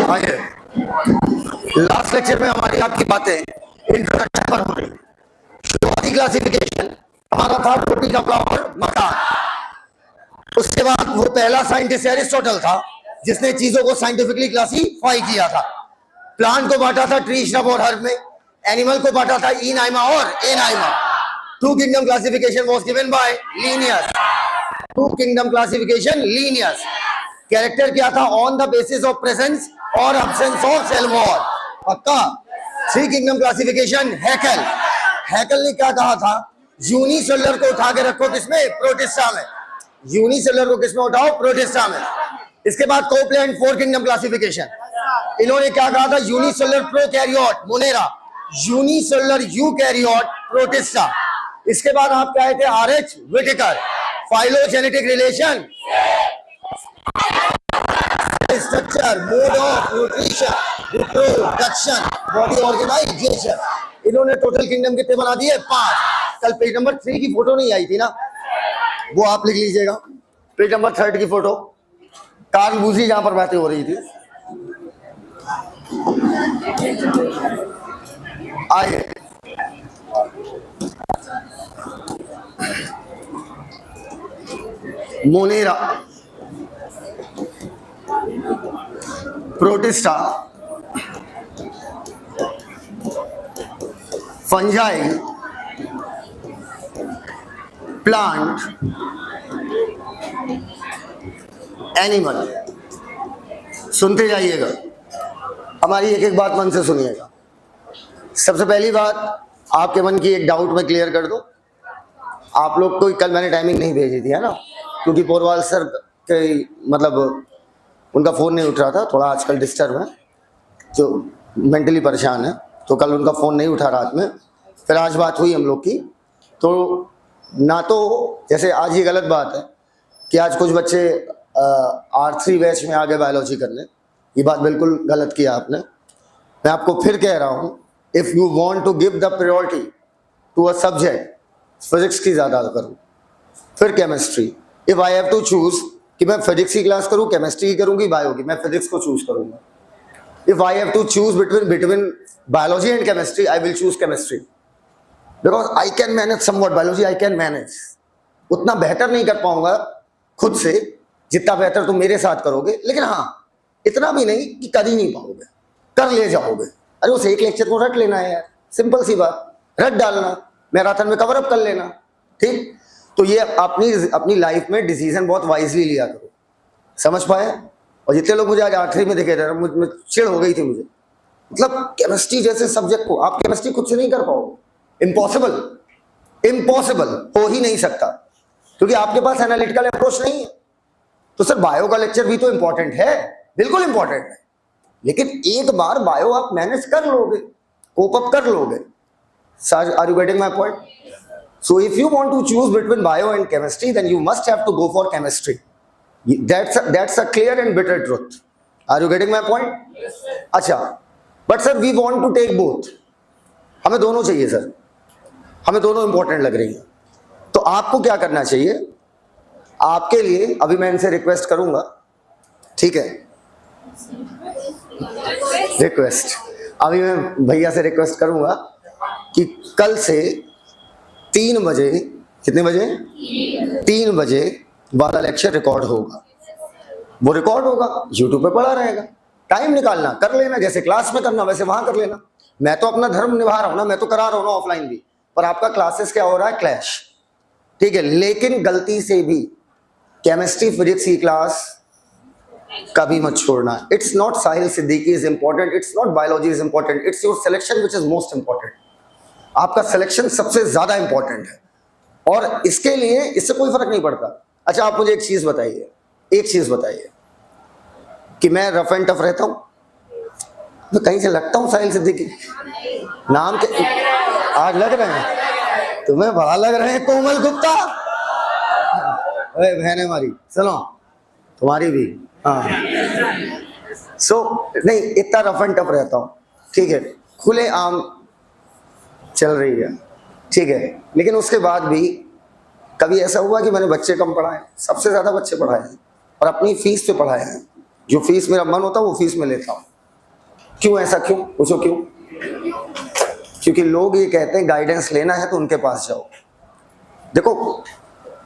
आइए, last lecture में हमारी आपकी बातें इंट्रोडक्शन पर हो रही। शुरुआती क्लासिफिकेशन हमारा था रोटी कपड़ा और मकान। उसके बाद वो पहला साइंटिस्ट एरिस्टोटल था जिसने चीजों को साइंटिफिकली क्लासिफाई किया था। प्लांट को बांटा था ट्री, श्रब और हर्ब में, एनिमल को बांटा था इनाइमा और एनाइमा। Two kingdom classification was given by Linnaeus. Two kingdom classification Linnaeus. Character क्या था? On the basis of presence और एब्सेंस ऑफ सेल वॉल। पक्का। Three kingdom classification Haeckel. Haeckel ने क्या कहा था? यूनिसेलुलर को उठा के रखो किसमें? प्रोटिस्टा में। यूनिसेलुलर को किसमें उठाओ? प्रोटिस्टा में। इसके बाद Copeland and four kingdom classification, इन्होंने क्या कहा था? Unicellular prokaryote monera, unicellular eukaryote protista. इसके बाद आप क्या थे? RH Whittaker. Phylogenetic relation, structure, mode of nutrition, reproduction, body organization. इन्होंने टोटल किंगडम कितने बना दिए? 5। कल पेज नंबर 3 की फोटो नहीं आई थी ना, वो आप लिख लीजिएगा। पेज नंबर 3 की फोटो कान बूझी जहां पर बातें हो रही थी। आइए, Monera, protista, fungi, plant, animal. सुनते जाइएगा, हमारी एक एक बात मन से सुनिएगा। सबसे पहली बात, आपके मन की एक डाउट में क्लियर कर दो। आप लोग को कल मैंने टाइमिंग नहीं भेजी थी, है ना, क्योंकि पोरवाल सर के मतलब उनका फ़ोन नहीं उठ रहा था, थोड़ा आजकल डिस्टर्ब है, जो मेंटली परेशान है, तो कल उनका फ़ोन नहीं उठा रात में। फिर आज बात हुई हम लोग की, तो ना तो जैसे आज ये गलत बात है कि आज कुछ बच्चे R3 बैच में आगे बायोलॉजी करने, ये बात बिल्कुल गलत किया आपने। मैं आपको फिर कह रहा हूँ, if you want to give the priority to a subject, physics की ज़्यादा करूँ, फिर chemistry. If I have to choose कि मैं फिजिक्स की क्लास करूँ, केमिस्ट्री की करूँगी, बायो की, मैं फिजिक्स को चूज़ करूँगा। If I have to choose between biology and chemistry, I will choose chemistry, because I can manage somewhat biology, I can manage. उतना बेहतर नहीं कर पाऊंगा खुद से जितना बेहतर तुम मेरे साथ करोगे, लेकिन हाँ इतना भी नहीं कि कर ही नहीं पाओगे, कर ले जाओगे। अरे उस एक लेक्चर को रट लेना है यार, सिंपल सी बात, रट डालना, मैराथन में कवर अप कर लेना, ठीक। तो ये अपनी लाइफ में डिसीजन बहुत वाइजली लिया करो, समझ पाए। और जितने लोग मुझे आज आखिरी में दिखे थे, मुझे चिढ़ हो गई थी मुझे, मतलब केमिस्ट्री जैसे सब्जेक्ट को आप केमिस्ट्री खुद से नहीं कर पाओगे, इम्पॉसिबल, इम्पॉसिबल, हो ही नहीं सकता, क्योंकि आपके पास एनालिटिकल अप्रोच नहीं है। तो सर बायो का लेक्चर भी तो इंपॉर्टेंट है, बिल्कुल इंपॉर्टेंट है, लेकिन एक बार बायो आप मैनेज कर लोगे, कोप अप कर लोगे। Are you getting my point? So if you want to choose between bio and chemistry, then you must have to go for chemistry. That's a clear and bitter truth. Are you getting my point? Yes, sir. अच्छा, but sir we want to take both. हमें दोनों चाहिए sir, हमें दोनों important लग रही है। तो आपको क्या करना चाहिए? आपके लिए अभी मैं इनसे रिक्वेस्ट करूंगा, ठीक है, रिक्वेस्ट, अभी मैं भैया से रिक्वेस्ट करूंगा कि कल से 3 बजे, कितने बजे? 3 बजे वाला लेक्चर रिकॉर्ड होगा। वो रिकॉर्ड होगा, यूट्यूब पे पड़ा रहेगा। टाइम निकालना, कर लेना, जैसे क्लास में करना वैसे वहां कर लेना। मैं तो अपना धर्म निभा रहा हूं ना, मैं तो करा रहा हूं ना ऑफलाइन भी, पर आपका क्लासेस क्या हो रहा है? क्लैश, ठीक है। लेकिन गलती से भी केमिस्ट्री फिजिक्स की क्लास कभी मत छोड़ना। It's not Sahil Siddiqui is important, it's not biology is important, it's your selection which is most important. आपका सिलेक्शन सबसे ज्यादा इंपॉर्टेंट है, और इसके लिए इससे कोई फर्क नहीं पड़ता। अच्छा आप मुझे एक चीज बताइए, एक चीज बताइए कि मैं रफ एंड टफ रहता हूं? मैं कहीं से लगता हूं साहिल सिद्दीकी? नाम के आज लग रहे हैं, तुम्हें बड़ा लग रहे हैं कोमल गुप्ता। अरे बहन हमारी, सुनो तुम्हारी भी, हाँ। नहीं, इतना रफ एंड टफ रहता हूं, ठीक है, खुले आम चल रही है, ठीक है। लेकिन उसके बाद भी कभी ऐसा हुआ कि मैंने बच्चे कम पढ़ाए? सबसे ज्यादा बच्चे पढ़ाए हैं, और अपनी फीस पे पढ़ाए हैं। जो फीस मेरा मन होता है वो फीस में लेता हूँ, क्यों ऐसा, क्यों पूछो क्यों? क्योंकि लोग ये कहते हैं गाइडेंस लेना है तो उनके पास जाओ। देखो,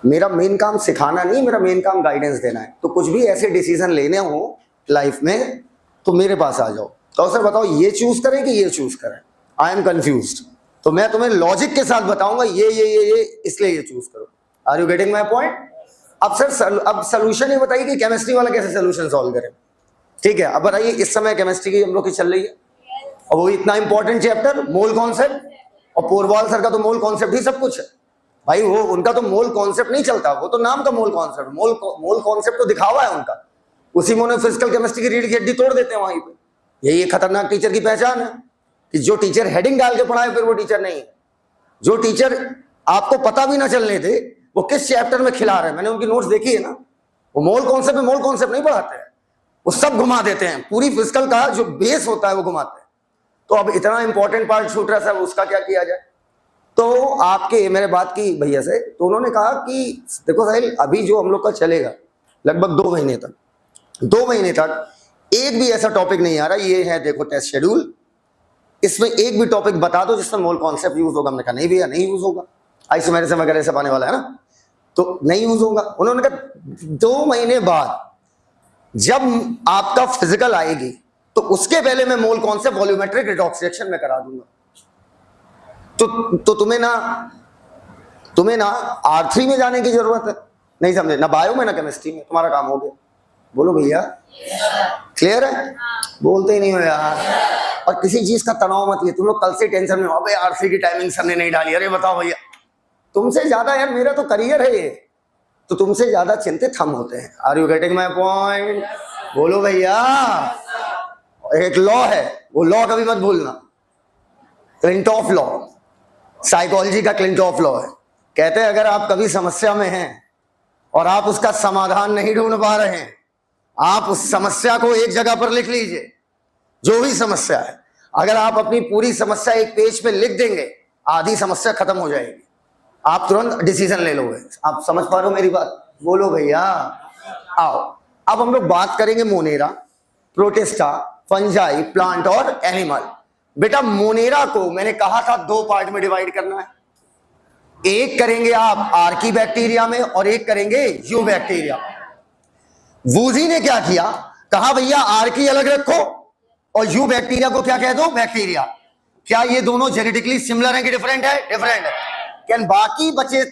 मेरा मेन काम सिखाना नहीं, मेरा मेन काम गाइडेंस देना है। तो कुछ भी ऐसे डिसीजन लेने हो लाइफ में तो मेरे पास आ जाओ। तो सर बताओ ये चूज करें कि ये चूज करें, आई एम कंफ्यूज्ड। तो मैं तुम्हें लॉजिक के साथ बताऊंगा ये इसलिए ये चूज करो। Are you getting my point? अब सर अब सोल्यूशन ये बताइए कि केमिस्ट्री वाला कैसे सोल्यूशन सॉल्व करें। ठीक है, अब बताइए, इस समय केमिस्ट्री की हम लोग की चल रही है और वो इतना इंपॉर्टेंट चैप्टर मोल कॉन्सेप्ट, और पोरवाल सर का तो मोल कॉन्सेप्ट ही सब कुछ है भाई। वो उनका तो मोल कॉन्सेप्ट नहीं चलता, वो तो नाम का मोल कॉन्सेप्ट, मोल कॉन्सेप्ट तो दिखावा है उनका। उसी में उन्हें फिजिकल केमिस्ट्री की रीढ़ की हड्डी तोड़ देते हैं वहीं पे। यही एक खतरनाक टीचर की पहचान है कि जो टीचर हेडिंग डाल के पढ़ाए फिर वो टीचर नहीं है। जो टीचर आपको पता भी ना चलने दे वो किस चैप्टर में खिला रहे हैं, मैंने उनकी नोट्स देखी है ना, वो मोल कॉन्सेप्ट नहीं पढ़ाते हैं, वो सब घुमा देते हैं, पूरी फिजिकल का जो बेस होता है वो घुमाते हैं। तो अब इतना इंपॉर्टेंट पार्ट छूट रहा है, उसका क्या किया जाए? तो आपके मैंने बात की भैया से, तो उन्होंने कहा कि देखो साहिल, अभी जो हम लोग का चलेगा लगभग 2 महीने तक, 2 महीने तक एक भी ऐसा टॉपिक नहीं आ रहा। ये है देखो टेस्ट शेड्यूल, इसमें एक भी टॉपिक बता दो जिसमें मोल कॉन्सेप्ट यूज होगा। हमने कहा नहीं भैया नहीं यूज होगा, आइसोमेरिज्म वगैरह सब आने वाला है ना, तो नहीं यूज होगा। उन्होंने कहा 2 महीने बाद जब आपका फिजिकल आएगी तो उसके पहले मैं मोल कॉन्सेप्ट वॉल्यूमेट्रिक रिडॉक्सिएशन में करा दूंगा। तो तुम्हें ना R3 में जाने की जरूरत है, नहीं समझे, ना बायो में ना केमिस्ट्री में, तुम्हारा काम हो गया। बोलो भैया क्लियर है? बोलते ही नहीं हो यार। और किसी चीज का तनाव मत लिए, तुम लोग कल से टेंशन में हो भाई R3 की टाइमिंग सर ने नहीं डाली, अरे बताओ भैया। तुमसे ज्यादा यार मेरा तो करियर है ये, तो तुमसे ज्यादा चिंतित हम होते हैं। Are you getting my point? बोलो भैया। एक लॉ है, वो लॉ कभी मत भूलना, क्लिंटॉफ लॉ, साइकोलॉजी का क्लिंटॉफ लॉ है। कहते हैं अगर आप कभी समस्या में हैं और आप उसका समाधान नहीं ढूंढ पा रहे हैं, आप उस समस्या को एक जगह पर लिख लीजिए, जो भी समस्या है। अगर आप अपनी पूरी समस्या एक पेज पे लिख देंगे, आधी समस्या खत्म हो जाएगी, आप तुरंत डिसीजन ले लोगे। आप समझ पा रहे हो मेरी बात? बोलो भैया। आओ अब हम लोग बात करेंगे मोनेरा, प्रोटिस्टा, फंजाई, प्लांट और एनिमल। बेटा मोनेरा को मैंने कहा था 2 पार्ट में डिवाइड करना है। एक करेंगे आप आर्की बैक्टीरिया में और एक करेंगे यू बैक्टीरिया। वूजी ने क्या किया, कहा भैया आर्की अलग रखो और यू बैक्टीरिया को क्या कह दो, बैक्टीरिया। क्या ये दोनों जेनेटिकली सिमिलर है कि डिफरेंट है? डिफरेंट है। क्या बाकी बचे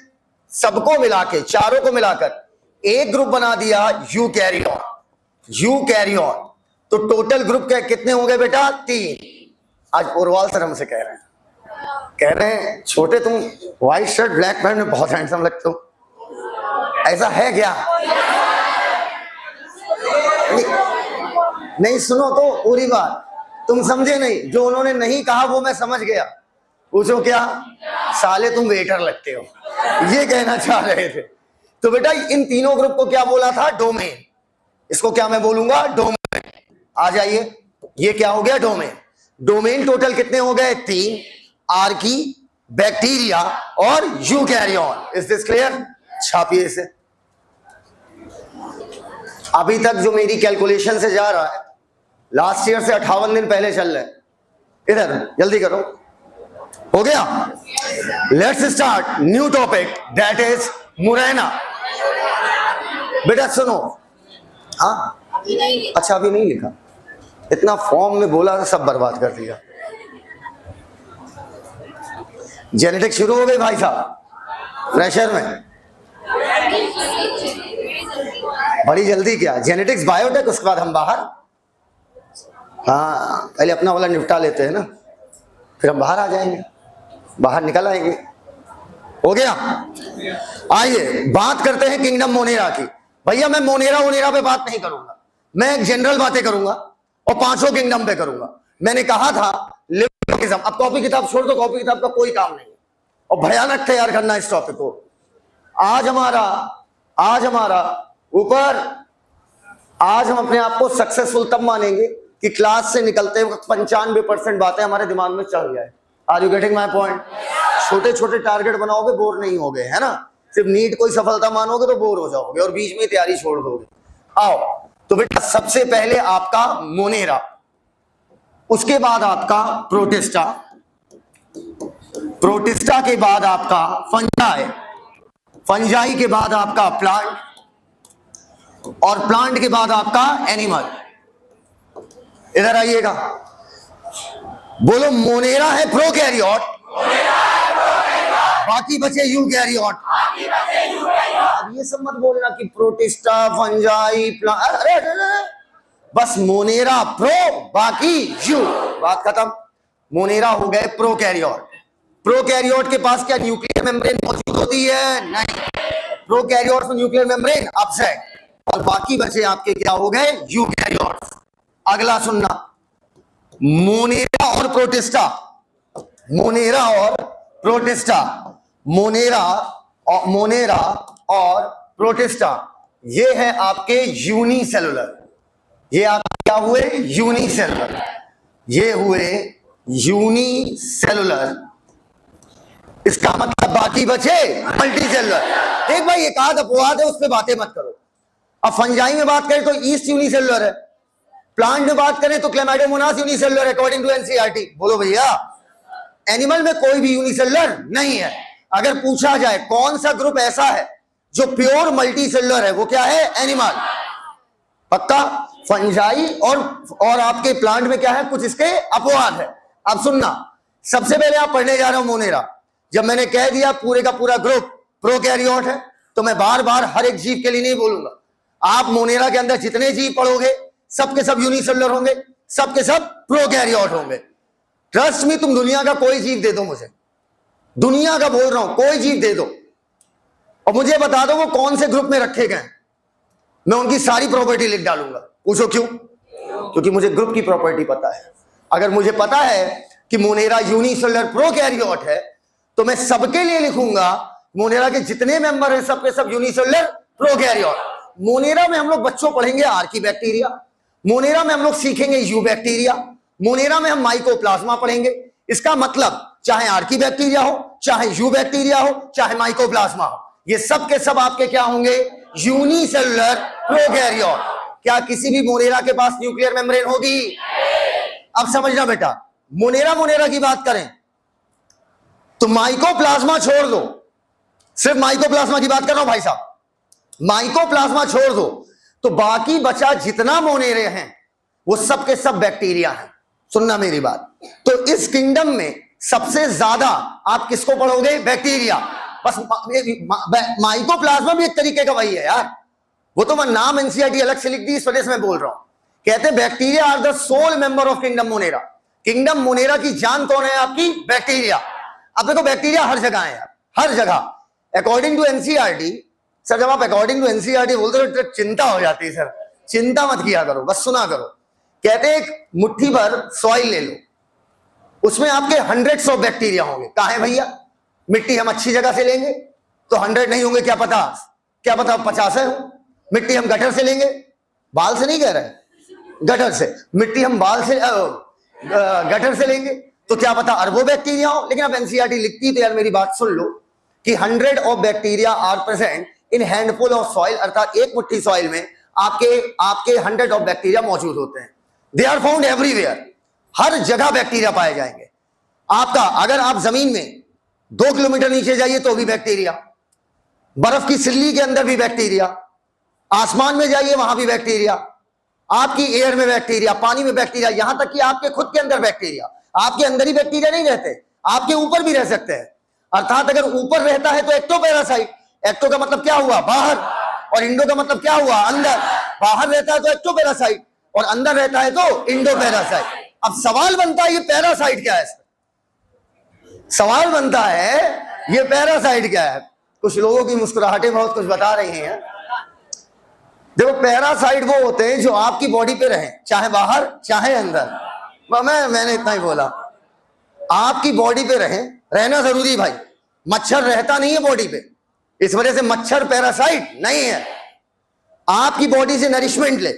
सबको मिला के, चारों को मिलाकर एक ग्रुप बना दिया यू कैरियन। यू कैरियन तो टोटल ग्रुप कितने हो गए बेटा? 3। आज पोरवाल सर हमसे कह रहे हैं छोटे तुम व्हाइट शर्ट ब्लैक पैंट में बहुत हैंडसम लगते हो, ऐसा है क्या? नहीं सुनो तो पूरी बात, तुम समझे नहीं, जो उन्होंने नहीं कहा वो मैं समझ गया। पूछो क्या? साले तुम वेटर लगते हो, ये कहना चाह रहे थे। तो बेटा इन तीनों ग्रुप को क्या बोला था? डोमेन। इसको क्या मैं बोलूंगा? डोमेन। आ जाइए, ये क्या हो गया? डोमेन। डोमेन टोटल कितने हो गए? 3, आर्की, बैक्टीरिया और यूकैरियोन। Is this clear? छापिए इसे। अभी तक जो मेरी कैलकुलेशन से जा रहा है, लास्ट ईयर से 58 दिन पहले चल रहे हैं। इधर जल्दी करो, हो गया? Let's start new topic that is Morena. बेटा सुनो, हाँ अच्छा अभी नहीं लिखा, इतना फॉर्म में बोला सब बर्बाद कर दिया। जेनेटिक्स शुरू हो गई भाई साहब, फ्रेशर में बड़ी जल्दी। क्या जेनेटिक्स बायोटेक, उसके बाद हम बाहर। हाँ पहले अपना वाला निपटा लेते हैं ना, फिर हम बाहर आ जाएंगे, बाहर निकल आएंगे। हो गया? आइए बात करते हैं किंगडम मोनेरा की। भैया मैं मोनेरा पे बात नहीं करूंगा, मैं जनरल बातें करूंगा और 5 किंगडम पे करूंगा। मैंने कहा था लिम्फोसिज्म। अब कॉपी किताब छोड़ दो, कॉपी किताब का कोई काम नहीं और भयानक तैयार करना इस टॉपिक को। आज हमारा ऊपर, आज हम अपने आप को सक्सेसफुल तब मानेंगे कि क्लास से निकलते वक्त 95% बातें हमारे दिमाग में चल जाए। Are you getting my point? छोटे छोटे टारगेट बनाओगे, बोर नहीं होगे, है ना? सिर्फ नीट कोई सफलता मानोगे तो बोर हो जाओगे और बीच में तैयारी छोड़ दोगे। आओ तो बेटा सबसे पहले आपका मोनेरा। उसके बाद आपका प्रोटिस्टा, प्रोटिस्टा के बाद आपका फंजाई, फंजाई के बाद आपका प्लांट, और प्लांट के बाद आपका एनिमल। इधर आइएगा, बोलो मोनेरा है प्रोकैरियोट, बाकी बचे यूकैरियोट। अब ये सब मत बोलना कि प्रोटिस्टा, फंजाई, प्लांट, अरे बस मोनेरा प्रो, बाकी यू, बात खत्म। मोनेरा हो गए प्रोकैरियोट। प्रोकैरियोट के पास क्या न्यूक्लियर मेम्ब्रेन मौजूद होती है? नहीं। प्रोकैरियोट में न्यूक्लियर मेम्ब्रेन अपसेट, और बाकी बचे आपके क्या हो गए? यूकैरियोट। अगला सुनना, मोनेरा और प्रोटिस्टा, मोनेरा और प्रोटिस्टा, मोनेरा और प्रोटिस्टा, ये है आपके यूनिसेलुलर। ये आप क्या हुए? यूनिसेलुलर। ये हुए यूनिसेलुलर। इसका मतलब बाकी बचे मल्टीसेलुलर। एक भाई एक आध अपवाद है, उस पर बातें मत करो। अब फंजाई में बात करें तो ईस्ट यूनिसेलुलर है, प्लांट में बात करें तो chlamydomonas unicellular according to NCERT. बोलो भैया, एनिमल में कोई भी यूनिसेलुलर नहीं है। अगर पूछा जाए कौन सा ग्रुप ऐसा है जो प्योर मल्टीसेलुलर है, वो क्या है? एनिमल। पक्का? फंजाई और आपके प्लांट में क्या है? कुछ इसके अपवाद है। अब सुनना, सबसे पहले आप पढ़ने जा रहे हो मोनेरा। जब मैंने कह दिया पूरे का पूरा ग्रुप प्रोकैरियोट है, तो मैं बार बार हर एक जीव के लिए नहीं बोलूंगा। आप मोनेरा के अंदर जितने जीव पढ़ोगे सबके सब यूनिसेलुलर होंगे, सबके सब प्रोकैरियोट होंगे। ट्रस्ट मी, तुम दुनिया का कोई जीव दे दो मुझे, दुनिया का बोल रहा हूं, कोई जीव दे दो और मुझे बता दो वो कौन से ग्रुप में रखे गए, मैं उनकी सारी प्रॉपर्टी लिख डालूंगा। पूछो क्यों? क्योंकि मुझे ग्रुप की प्रॉपर्टी पता है। अगर मुझे पता है कि मोनेरा यूनिसेलुलर प्रोकैरियोट है, तो मैं सबके लिए लिखूंगा मोनेरा के जितने मेंबर हैं सबके सब यूनिसेलुलर प्रोकैरियोट। मोनेरा में हम लोग बच्चों पढ़ेंगे आर्की बैक्टीरिया, मोनेरा में हम लोग सीखेंगे यू बैक्टीरिया, मोनेरा में हम माइकोप्लाज्मा पढ़ेंगे। इसका मतलब चाहे आर्की बैक्टीरिया हो, चाहे यू बैक्टीरिया हो, चाहे माइकोप्लाज्मा हो, ये सब के सब आपके क्या होंगे? Unicellular prokaryote. क्या किसी भी मोनेरा के पास न्यूक्लियर मेम्ब्रेन होगी? अब समझना बेटा, मोनेरा की बात करें तो माइकोप्लाज्मा छोड़ दो, सिर्फ माइकोप्लाज्मा की बात कर रहा हूं भाई साहब, माइकोप्लाज्मा छोड़ दो तो बाकी बचा जितना मोनेरे हैं वो सब के सब बैक्टीरिया हैं। सुनना मेरी बात, तो इस किंगडम में सबसे ज्यादा आप किसको पढ़ोगे? बैक्टीरिया। बस माइकोप्लाज्मा भी एक तरीके का वही है यार, वो तो मैं नाम एनसीईआरटी अलग से लिख दी, इस वजह से मैं बोल रहा हूं। कहते हैं bacteria are the sole member of kingdom monera. Kingdom monera की जान कौन है आपकी? बैक्टीरिया। अब देखो बैक्टीरिया हर जगह है यार, हर जगह। अकॉर्डिंग टू एनसीईआरटी, सर जब आप अकॉर्डिंग टू एनसीईआरटी बोलते हो तो चिंता हो जाती है सर, चिंता मत किया करो, बस सुना करो। कहते हैं एक मुट्ठी भर सॉइल ले लो, उसमें आपके 100 बैक्टीरिया होंगे। कहा है भैया? मिट्टी हम अच्छी जगह से लेंगे तो 100 नहीं होंगे, क्या पता 50 है। मिट्टी हम गटर से लेंगे, बाल से नहीं कह रहे, गटर से मिट्टी हम बाल से गटर से लेंगे तो क्या पता अरबों बैक्टीरिया हो। लेकिन अब एनसीईआरटी लिखती तो यार मेरी बात सुन लो कि 100 of bacteria are present in handful of soil, अर्थात एक मुट्ठी सॉइल में आपके 100 ऑफ बैक्टीरिया मौजूद होते हैं। दे आर फाउंड एवरीवेयर, हर जगह बैक्टीरिया पाए जाएंगे आपका। अगर आप जमीन में 2 किलोमीटर नीचे जाइए तो भी बैक्टीरिया, बर्फ की सिल्ली के अंदर भी बैक्टीरिया, आसमान में जाइए वहां भी बैक्टीरिया, आपकी एयर में बैक्टीरिया, पानी में बैक्टीरिया, यहां तक कि आपके खुद के अंदर बैक्टीरिया। आपके अंदर ही बैक्टीरिया नहीं रहते, आपके ऊपर भी रह सकते हैं। अर्थात अगर ऊपर रहता है तो एक्टोपैरासाइट, एक्टो का मतलब क्या हुआ? बाहर, और इंडो का मतलब क्या हुआ? अंदर। बाहर रहता है तो एक्टोपैरासाइट और अंदर रहता है तो इंडोपैरासाइट। अब सवाल बनता है ये पैरासाइट क्या है? सवाल बनता है ये पैरासाइट क्या है? कुछ लोगों की मुस्कुराहटें बहुत कुछ बता रही हैं। देखो पैरासाइट वो होते हैं जो आपकी बॉडी पे रहें, चाहे बाहर चाहे अंदर। मैंने इतना ही बोला, आपकी बॉडी पे रहें, रहना जरूरी भाई। मच्छर रहता नहीं है बॉडी पे, इस वजह से मच्छर पैरासाइट नहीं है। आपकी बॉडी से नरिशमेंट ले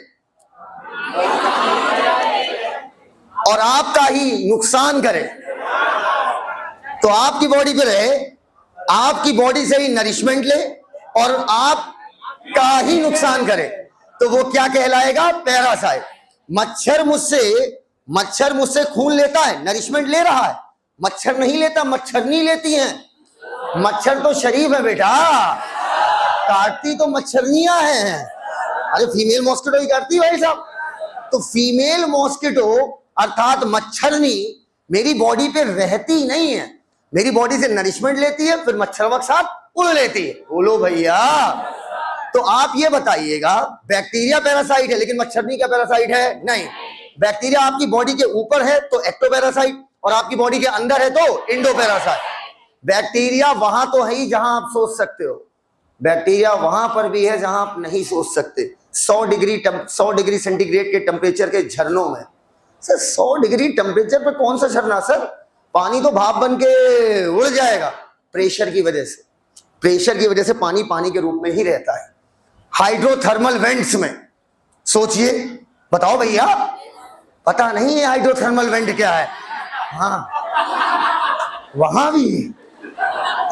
और आपका ही नुकसान करे तो आपकी बॉडी पे रहे, आपकी बॉडी से ही नरिशमेंट ले और आपका ही नुकसान करे तो वो क्या कहलाएगा? पैरासाइट। मच्छर मुझसे मच्छर मुझसे खून लेता है, नरिशमेंट ले रहा है। मच्छर नहीं लेता, मच्छरनी लेती है। मच्छर तो शरीफ है बेटा, काटती तो मच्छरनियां हैं। अरे फीमेल मॉस्किटो ही काटती भाई साहब। तो फीमेल मॉस्किटो अर्थात मच्छरनी मेरी बॉडी पे रहती नहीं है, मेरी बॉडी से नरिशमेंट लेती है, फिर मच्छरों के साथ उड़ लेती है। बोलो भैया। तो आप ये बताइएगा, बैक्टीरिया पैरासाइट है लेकिन मच्छरनी क्या पैरासाइट है? नहीं। बैक्टीरिया आपकी बॉडी के ऊपर है तो एक्टोपैरासाइट, और आपकी बॉडी के अंदर है तो इंडोपैरासाइट। बैक्टीरिया वहां तो है ही जहां आप सोच सकते हो, बैक्टीरिया वहां पर भी है जहां आप नहीं सोच सकते। 100 डिग्री सेंटीग्रेड के टेम्परेचर के झरनों में। सर 100 डिग्री टेम्परेचर पर कौन सा झरना सर? पानी तो भाप बन के उड़ जाएगा। प्रेशर की वजह से, प्रेशर की वजह से पानी पानी के रूप में ही रहता है। हाइड्रोथर्मल वेंट्स में सोचिए, बताओ भैया, पता नहीं है हाइड्रोथर्मल वेंट क्या है? हाँ, वहां भी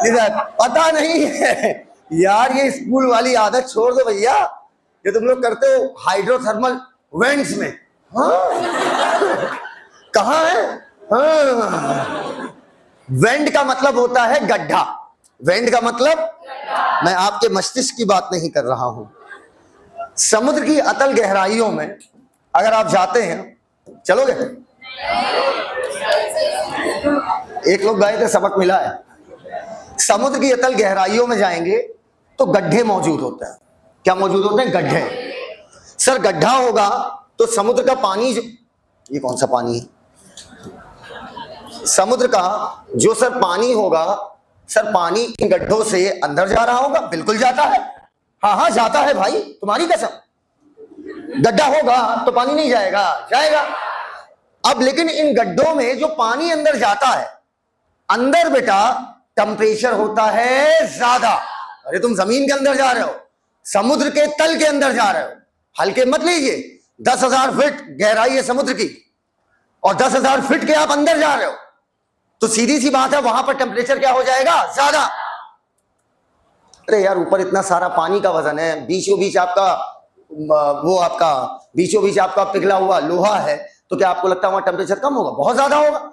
इधर पता नहीं है यार। ये स्कूल वाली आदत छोड़ दो भैया, ये तुम लोग करते हो हाइड्रोथर्मल वेंट्स में। हाँ कहाँ है? हाँ, वेंट का मतलब होता है गड्ढा। वेंट का मतलब, मैं आपके मस्तिष्क की बात नहीं कर रहा हूं। समुद्र की अतल गहराइयों में अगर आप जाते हैं, चलोगे? एक लोग गए थे, सबक मिला है। समुद्र की अतल गहराइयों में जाएंगे तो गड्ढे मौजूद होते हैं। क्या मौजूद होते हैं? गड्ढे। सर गड्ढा होगा तो समुद्र का पानी ये कौन सा पानी है? समुद्र का जो सर पानी होगा, सर पानी इन गड्ढों से अंदर जा रहा होगा। बिल्कुल जाता है, हाँ हाँ जाता है भाई, तुम्हारी कसम। गड्ढा होगा तो पानी नहीं जाएगा? जाएगा। अब लेकिन इन गड्ढों में जो पानी अंदर जाता है, अंदर बेटा टेम्परेचर होता है ज्यादा। अरे तुम जमीन के अंदर जा रहे हो, समुद्र के तल के अंदर जा रहे हो, हल्के मत लीजिए। 10,000 फीट गहराई है समुद्र की और 10,000 फीट के आप अंदर जा रहे हो, तो सीधी सी बात है वहां पर टेम्परेचर क्या हो जाएगा? ज्यादा। अरे यार ऊपर इतना सारा पानी का वजन है, बीचों बीच आपका बीचों बीच आपका पिघला हुआ लोहा है, तो क्या आपको लगता है वहां टेम्परेचर कम होगा? बहुत ज्यादा होगा।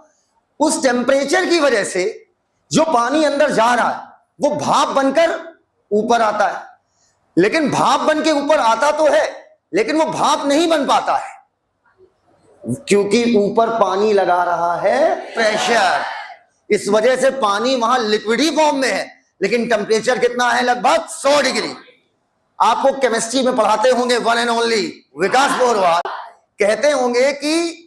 उस टेम्परेचर की वजह से जो पानी अंदर जा रहा है वो भाप बनकर ऊपर आता है। लेकिन भाप बन के ऊपर आता तो है, लेकिन वो भाप नहीं बन पाता है क्योंकि ऊपर पानी लगा रहा है प्रेशर। इस वजह से पानी वहां लिक्विड ही फॉर्म में है, लेकिन टेम्परेचर कितना है? लगभग 100 डिग्री। आपको केमिस्ट्री में पढ़ाते होंगे, वन एंड ओनली विकास बोरवाल कहते होंगे कि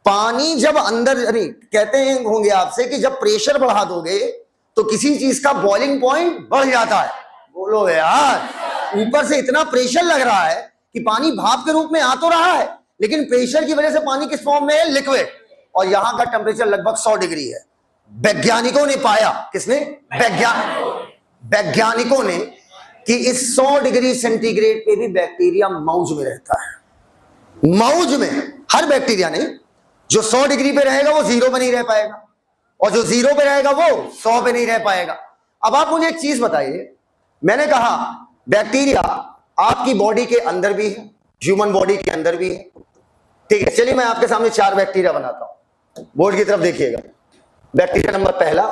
पानी जब अंदर, कहते होंगे आपसे कि जब प्रेशर बढ़ा दोगे तो किसी चीज का बॉइलिंग पॉइंट बढ़ जाता है। बोलो यार, ऊपर से इतना प्रेशर लग रहा है कि पानी भाप के रूप में आ तो रहा है, लेकिन प्रेशर की वजह से पानी किस फॉर्म में है? लिक्विड। और यहां का टेम्परेचर लगभग 100 डिग्री है। वैज्ञानिकों ने पाया, किसने? वैज्ञानिकों ने, कि इस 100 डिग्री सेंटीग्रेड पे भी बैक्टीरिया मौज में रहता है। मौज में, हर बैक्टीरिया नहीं। जो 100 डिग्री पे रहेगा वो 0 पे नहीं रह पाएगा, और जो 0 पे रहेगा वो 100 पे नहीं रह पाएगा। अब आप मुझे एक चीज बताइए, मैंने कहा बैक्टीरिया आपकी बॉडी के अंदर भी है, ह्यूमन बॉडी के अंदर भी है, ठीक है। चलिए मैं आपके सामने 4 बैक्टीरिया बनाता हूं, बोर्ड की तरफ देखिएगा। बैक्टीरिया नंबर पहला,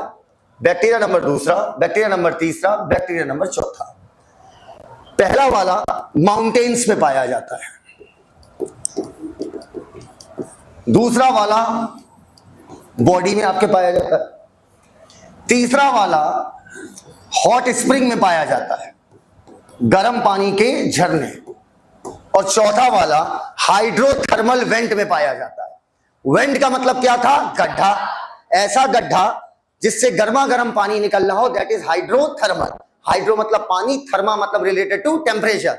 बैक्टीरिया नंबर दूसरा, बैक्टीरिया नंबर तीसरा, बैक्टीरिया नंबर चौथा। पहला वाला माउंटेन्स में पाया जाता है, दूसरा वाला बॉडी में आपके पाया जाता है, तीसरा वाला हॉट स्प्रिंग में पाया जाता है, गर्म पानी के झरने, और चौथा वाला हाइड्रोथर्मल वेंट में पाया जाता है। वेंट का मतलब क्या था? गड्ढा। ऐसा गड्ढा जिससे गर्मा गर्म पानी निकल रहा हो, दैट इज हाइड्रोथर्मल। हाइड्रो मतलब पानी, थर्मा मतलब रिलेटेड टू टेम्परेचर।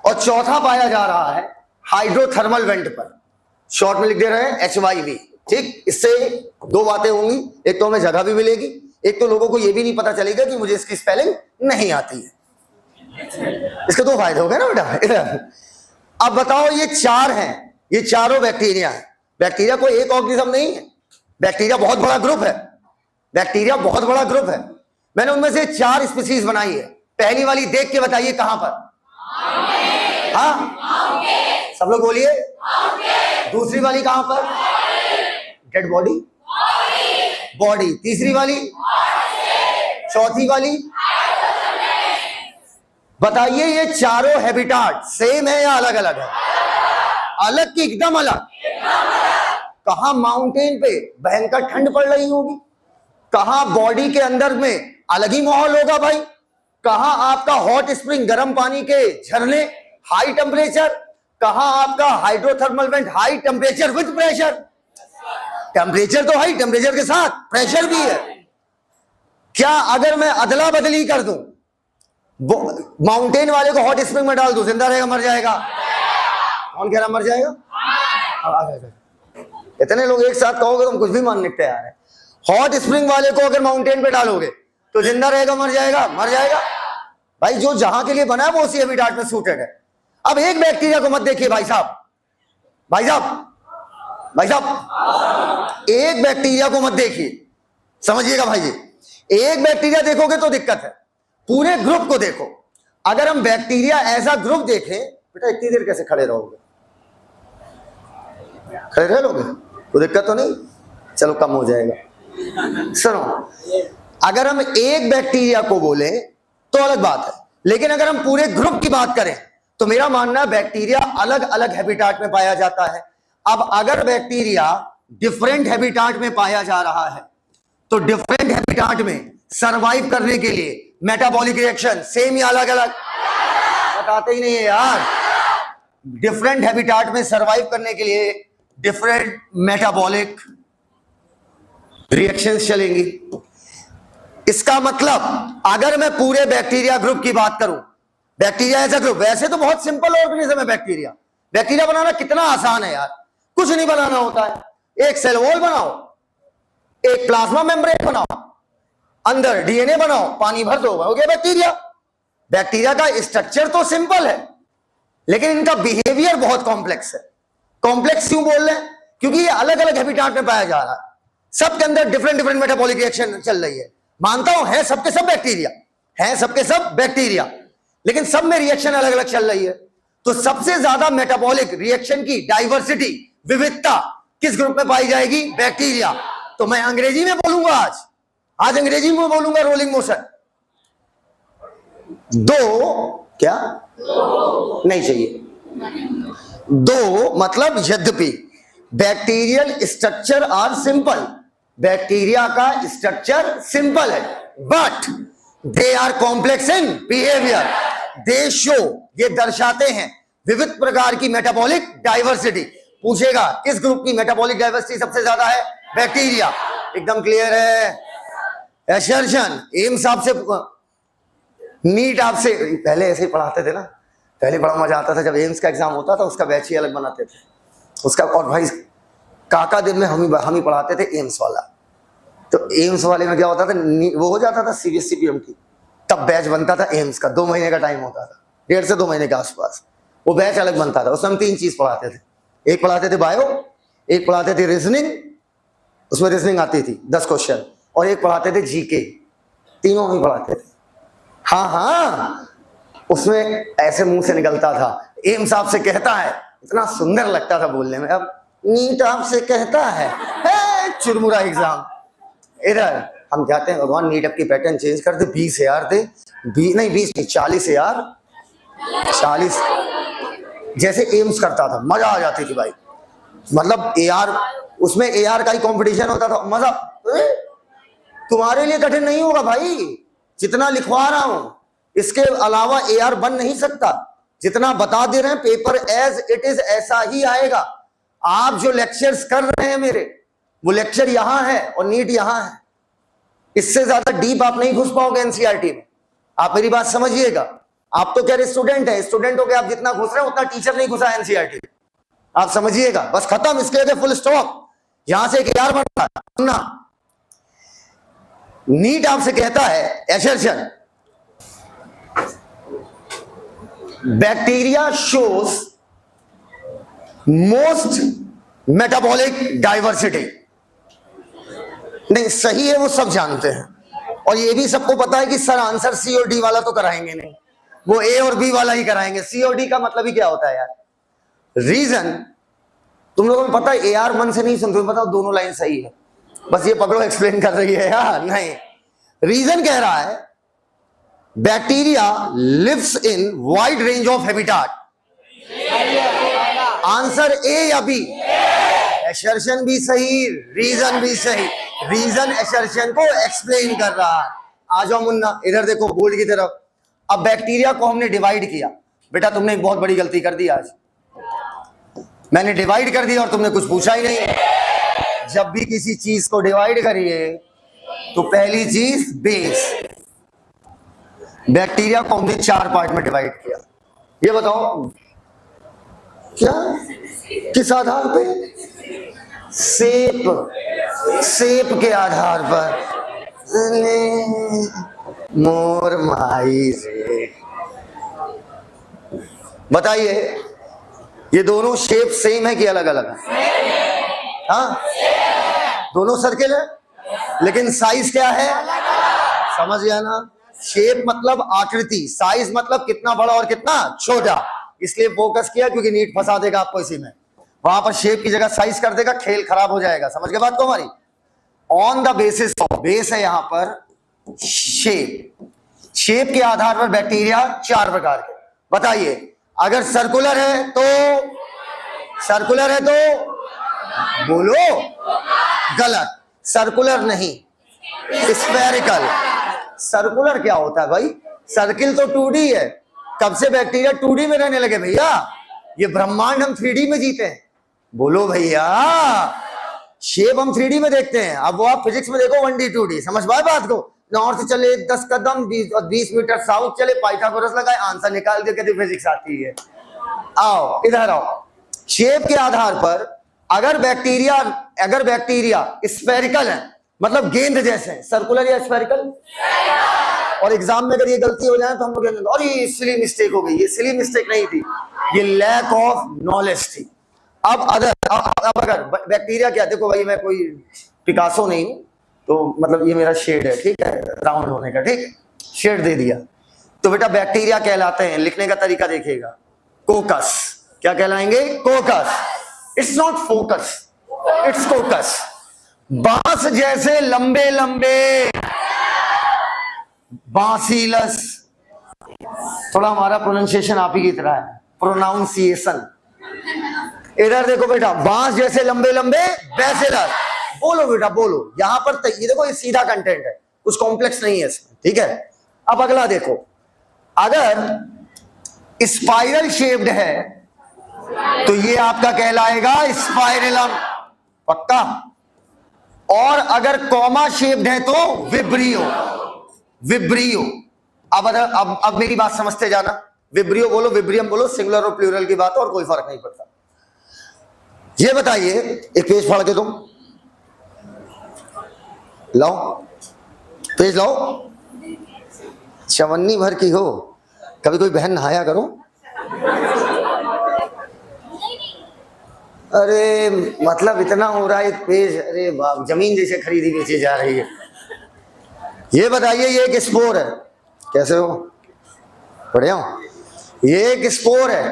और चौथा पाया जा रहा है हाइड्रोथर्मल वेंट पर, शॉर्ट में लिख दे रहे हैं HYV, ठीक। इससे 2 बातें होंगी, एक तो हमें जगह भी मिलेगी, एक तो लोगों को यह भी नहीं पता चलेगा कि मुझे इसकी स्पेलिंग नहीं आती है। इसके 2 फायदे हो गए ना बेटा। अब बताओ, ये 4 हैं, ये चारों बैक्टीरिया हैं। बैक्टीरिया कोई एक ऑर्गेनिज्म नहीं है, बैक्टीरिया बहुत बड़ा ग्रुप है। बैक्टीरिया बहुत बड़ा ग्रुप है। मैंने उनमें से 4 स्पीशीज बनाई है। पहली वाली देख के बताइए कहां पर? हाँ, सब लोग बोलिए। दूसरी वाली कहां पर? Dead body, body. तीसरी वाली, चौथी वाली। बताइए ये चारों हैबिटाट सेम है या अलग अलग है? अलग की एकदम अलग। कहां माउंटेन पे भयंकर ठंड पड़ रही होगी, कहां बॉडी के अंदर में अलग ही माहौल होगा भाई, कहां आपका हॉट स्प्रिंग गर्म पानी के झरने हाई टेम्परेचर, कहां आपका hydrothermal vent high temperature with pressure. Temperature तो हाई, टेम्परेचर के साथ प्रेशर भी है। क्या अगर मैं अदला बदली कर दूं, माउंटेन वाले को हॉट स्प्रिंग में डाल दूं, जिंदा रहेगा मर जाएगा? कौन कह रहा मर जाएगा? इतने लोग एक साथ कहोगे तुम कुछ भी मानने के तैयार है। हॉट स्प्रिंग वाले को अगर माउंटेन पे डालोगे तो जिंदा रहेगा मर जाएगा? मर जाएगा भाई। जो जहां के लिए बना है वो उसी हैबिटाट में सूटेड है। अब एक बैक्टीरिया को मत देखिए भाई साहब, भाई साहब, भाई साहब, एक बैक्टीरिया को मत देखिए, समझिएगा भाई जी। एक बैक्टीरिया देखोगे तो दिक्कत है, पूरे ग्रुप को देखो। अगर हम बैक्टीरिया ऐसा ग्रुप देखें, बेटा इतनी देर कैसे खड़े रहोगे? खड़े रह लोगे तो दिक्कत तो नहीं, चलो कम हो जाएगा। सुनो, अगर हम एक बैक्टीरिया को बोले तो अलग बात है, लेकिन अगर हम पूरे ग्रुप की बात करें तो मेरा मानना है बैक्टीरिया अलग अलग हैबिटाट में पाया जाता है। अब अगर बैक्टीरिया डिफरेंट हैबिटाट में पाया जा रहा है तो डिफरेंट हैबिटाट में सरवाइव करने के लिए मेटाबॉलिक रिएक्शन सेम या अलग अलग? बताते ही नहीं है यार। डिफरेंट हैबिटाट में सरवाइव करने के लिए डिफरेंट मेटाबॉलिक रिएक्शंस चलेंगी। इसका मतलब अगर मैं पूरे बैक्टीरिया ग्रुप की बात करूं, बैक्टीरिया एज अ ग्रुप, वैसे तो बहुत सिंपल ऑर्गेनिज्म है बैक्टीरिया। बैक्टीरिया बनाना कितना आसान है यार, कुछ नहीं बनाना होता है। एक सेल वॉल बनाओ, एक प्लाज्मा मेम्ब्रेन बनाओ, अंदर डीएनए बनाओ, पानी भर दो, हो गया बैक्टीरिया। बैक्टीरिया का स्ट्रक्चर तो सिंपल है, लेकिन इनका बिहेवियर बहुत कॉम्प्लेक्स है। कॉम्प्लेक्स क्यों बोल रहे हैं? क्योंकि ये अलग अलग हैबिटाट में पाया जा रहा है, सबके अंदर डिफरेंट डिफरेंट मेटाबॉलिक रिएक्शन चल रही है। मानता हूं है सबके सब बैक्टीरिया, है सबके सब बैक्टीरिया, लेकिन सब में रिएक्शन अलग अलग चल रही है। तो सबसे ज्यादा मेटाबॉलिक रिएक्शन की डाइवर्सिटी, विविधता किस ग्रुप में पाई जाएगी? बैक्टीरिया। तो मैं अंग्रेजी में बोलूंगा आज अंग्रेजी में बोलूंगा रोलिंग मोशन। दो क्या नहीं चाहिए, दो मतलब यद्यपि bacterial structure are simple, bacteria का स्ट्रक्चर सिंपल है, but they are complex in behaviour. They show, ये दर्शाते हैं विविध प्रकार की मेटाबॉलिक डाइवर्सिटी। पूछेगा किस ग्रुप की मेटाबॉलिक डाइवर्सिटी सबसे ज्यादा है? बैक्टीरिया। एकदम क्लियर है। एसर्शन, एम्स आपसे, नीट आपसे, पहले ऐसे ही पढ़ाते थे ना, पहले बड़ा मजा आता था जब एम्स का एग्जाम होता था, उसका बैच ही अलग बनाते थे उसका। और भाई काका दिन में हम ही पढ़ाते थे एम्स वाला। तो एम्स वाले में क्या होता था, वो हो जाता था सीबीएसई पीएमटी, तब बैच बनता था एम्स का, 2 महीने का टाइम होता था, 1.5 से 2 महीने के आसपास वो बैच अलग बनता था। उसमें हम 3 चीज पढ़ाते थे, एक पढ़ाते थे बायो, एक पढ़ाते थे रीजनिंग, उसमें रीजनिंग आती थी 10 क्वेश्चन, और एक पढ़ाते थे जीके। तीनों ही पढ़ाते थे। हाँ हाँ, उसमें ऐसे मुंह से निकलता था, एम्स आपसे कहता है, इतना सुंदर लगता था बोलने में। अब नीट आपसे कहता है, चुरमुरा एग्जाम। इधर हम जाते हैं, भगवान नीट की पैटर्न चेंज कर दे, 20,000 दे, 20 नहीं 40,000, 40 जैसे एम्स करता था, मजा आ जाती थी भाई। मतलब एआर, उसमें एआर का ही कंपटीशन होता था, मजा। तुम्हारे लिए कठिन नहीं होगा भाई, जितना लिखवा रहा हूं इसके अलावा एआर बन नहीं सकता। जितना बता दे रहे हैं पेपर एज इट इज ऐसा ही आएगा। आप जो लेक्चर्स कर रहे हैं मेरे, वो लेक्चर यहां है और नीट यहां है। इससे ज्यादा डीप आप नहीं घुस पाओगे एनसीईआरटी में। आप मेरी बात समझिएगा। आप तो कह रहे स्टूडेंट है, स्टूडेंट हो के आप जितना घुस रहे हैं उतना टीचर नहीं घुसा एनसीईआरटी। आप समझिएगा, बस खत्म, इसके आगे फुल स्टॉप। यहां से एक यार बन रहा है। नीट आपसे कहता है assertion, bacteria shows most metabolic diversity. नहीं सही है, वो सब जानते हैं, और ये भी सबको पता है कि सर आंसर सी और डी वाला तो कराएंगे नहीं, वो ए और बी वाला ही कराएंगे। सी और डी का मतलब ही क्या होता है यार? रीजन तुम लोगों को पता है AR मन से नहीं सुन, तुम्हें पता दोनों लाइन सही है, बस ये पकड़ो एक्सप्लेन कर रही है यार। नहीं, रीजन कह रहा है bacteria lives in wide range of habitat. Answer A या बी? एसर्शन भी सही, रीजन भी सही। रीजन एसर्शन को एक्सप्लेन कर रहा है। आ जाओ मुन्ना, इधर देखो बोर्ड की तरफ। अब बैक्टीरिया को हमने डिवाइड किया। बेटा तुमने एक बहुत बड़ी गलती कर दी आज, मैंने डिवाइड कर दिया और तुमने कुछ पूछा ही नहीं। जब भी किसी चीज को डिवाइड करिए तो पहली चीज बेस। बैक्टीरिया को हमने 4 पार्ट में डिवाइड किया। ये बताओ क्या, किस आधार पे? शेप, शेप के आधार पर। मोर माई रे, बताइए ये दोनों शेप सेम है कि अलग अलग है? हाँ, दोनों सर्किल है, लेकिन साइज क्या है? समझ गया ना? शेप मतलब आकृति, साइज मतलब कितना बड़ा और कितना छोटा। इसलिए फोकस किया क्योंकि नीट फंसा देगा आपको इसी में। वहां पर शेप की जगह साइज कर देगा, खेल खराब हो जाएगा। समझ गए बात को हमारी? On the basis of, base है यहां पर शेप। शेप के आधार पर बैक्टीरिया 4 प्रकार के। बताइए, अगर सर्कुलर है तो, सर्कुलर है तो बोलो गलत, सर्कुलर नहीं, स्फेरिकल। सर्कुलर क्या होता है भाई? सर्किल तो 2D है। कब से बैक्टीरिया 2D में रहने लगे भैया? ये ब्रह्मांड हम 3D में जीते हैं। बोलो भैया, शेप हम 3D में देखते हैं। अब वो आप फिजिक्स में देखो 1D 2D। समझ पाए बात को? नॉर्थ चले 10 कदम 20 मीटर साउथ चले, पाइथागोरस लगाए, आंसर निकाल के कहते फिजिक्स आती है। आओ इधर आओ। शेप के आधार पर अगर बैक्टीरिया स्फेरिकल है, मतलब गेंद जैसे, सर्कुलर या स्फेरिकल। और एग्जाम में अगर ये गलती हो जाए तो हम लोग कहेंगे अरे सिली मिस्टेक हो गई। ये सिली मिस्टेक नहीं थी, ये लैक ऑफ नॉलेज थी। अब अगर बैक्टीरिया क्या, देखो भाई मैं कोई पिकासो नहीं हूं, तो मतलब ये मेरा शेड है, ठीक है, राउंड होने का, ठीक है, शेड दे दिया। तो बेटा बैक्टीरिया कहलाते हैं, लिखने का तरीका देखिएगा, कोकस। क्या कहलाएंगे? Coccus. It's not focus, it's coccus. बांस जैसे लंबे लंबे, बांसीलस। थोड़ा हमारा प्रोनाउंसिएशन आप ही की तरह है, प्रोनाउंसिएशन। इधर देखो बेटा, बांस जैसे लंबे लंबे, बैसिलस। बोलो बेटा बोलो। यहां पर ये देखो, ये सीधा कंटेंट है, कुछ कॉम्प्लेक्स नहीं है इसमें, ठीक है। अब अगला देखो, अगर स्पाइरल शेप्ड है तो ये आपका कहलाएगा स्पाइरलम, पक्का। और अगर कॉमा शेप्ड है तो विब्रियो, विब्रियो। अब मेरी बात समझते जाना। विब्रियो बोलो, विब्रियम बोलो, सिंगुलर और प्लूरल की बात, और कोई फर्क नहीं पड़ता। ये बताइए, एक पेज फाड़ के तुम लाओ, पेज लाओ, चवन्नी भर की हो। कभी कोई बहन नहाया करो। अरे मतलब इतना हो रहा है एक पेज, अरे बाप, जमीन जैसे खरीदी बेची जा रही है। ये बताइए, ये एक स्पोर है, कैसे हो? बढ़िया हो? ये एक स्पोर है,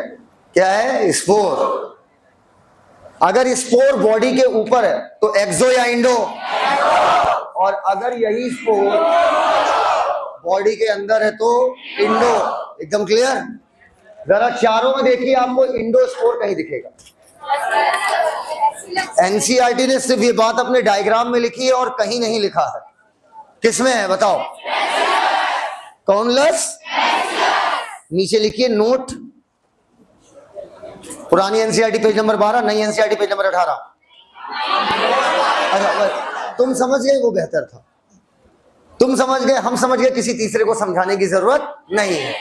क्या है? स्पोर। अगर स्पोर बॉडी के ऊपर है तो एक्सो या इंडो? और अगर यही स्पोर बॉडी के अंदर है तो इंडो। एकदम क्लियर? जरा चारों में देखिए, आपको इंडो स्पोर कहीं दिखेगा? एनसीईआरटी ने सिर्फ ये बात अपने डायग्राम में लिखी है और कहीं नहीं लिखा है। किसमें है बताओ? कॉर्नलेस। नीचे लिखिए नोट, पुरानी एनसीईआरटी पेज नंबर 12, नई एनसीईआरटी पेज नंबर 18। तुम समझ गए, वो बेहतर था। तुम समझ गए, हम समझ गए, किसी तीसरे को समझाने की जरूरत नहीं है।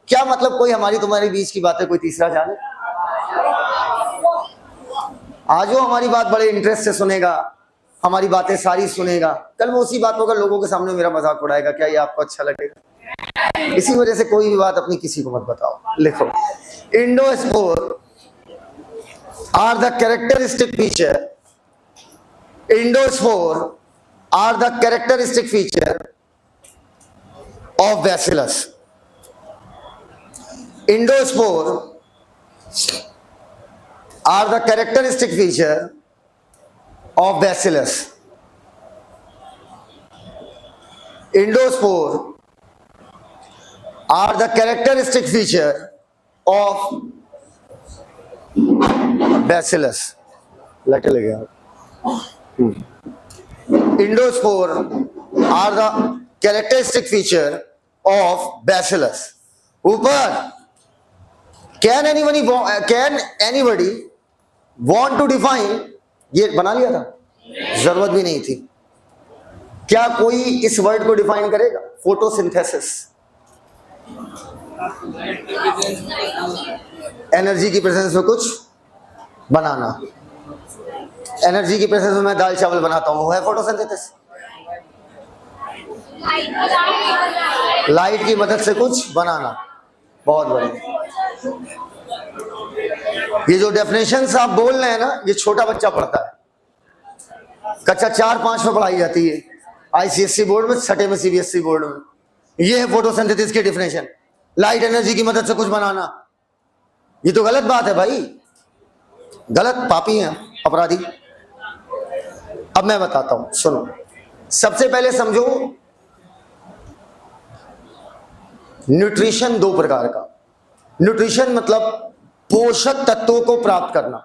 क्या मतलब कोई हमारी तुम्हारी बीच की बातें कोई तीसरा जाने? आज वो हमारी बात बड़े इंटरेस्ट से सुनेगा, हमारी बातें सारी सुनेगा, कल वो उसी बात को अगर लोगों के सामने मेरा मजाक उड़ाएगा, क्या ये आपको अच्छा लगेगा? इसी वजह से कोई भी बात अपनी किसी को मत बताओ। लिखो, endospore are the characteristic feature, endospore are the characteristic feature of bacillus. Endospore are the characteristic feature of bacillus. Endospore are the characteristic feature of bacillus. Letter लग गया। Endospore are the characteristic feature of bacillus. ऊपर can anybody want to define, ये बना लिया था, जरूरत भी नहीं थी। क्या कोई इस वर्ड को डिफाइन करेगा? फोटोसिंथेसिस, एनर्जी की प्रेजेंस में कुछ बनाना। एनर्जी की प्रेजेंस में मैं दाल चावल बनाता हूं, वो है फोटोसिंथेसिस। लाइट की मदद से कुछ बनाना, बहुत बढ़िया। ये जो डेफिनेशंस आप बोल रहे हैं ना, ये छोटा बच्चा पढ़ता है, कक्षा 4-5 में पढ़ाई जाती है, आईसीएससी बोर्ड में, छठे में सीबीएसई बोर्ड में। ये है फोटोसिंथेसिस की डेफिनेशन, लाइट एनर्जी की मदद से कुछ बनाना। ये तो गलत बात है भाई, गलत, पापी हैं, अपराधी। अब मैं बताता हूं, सुनो। सबसे पहले समझो, न्यूट्रिशन दो प्रकार का। न्यूट्रिशन मतलब पोषक तत्वों को प्राप्त करना।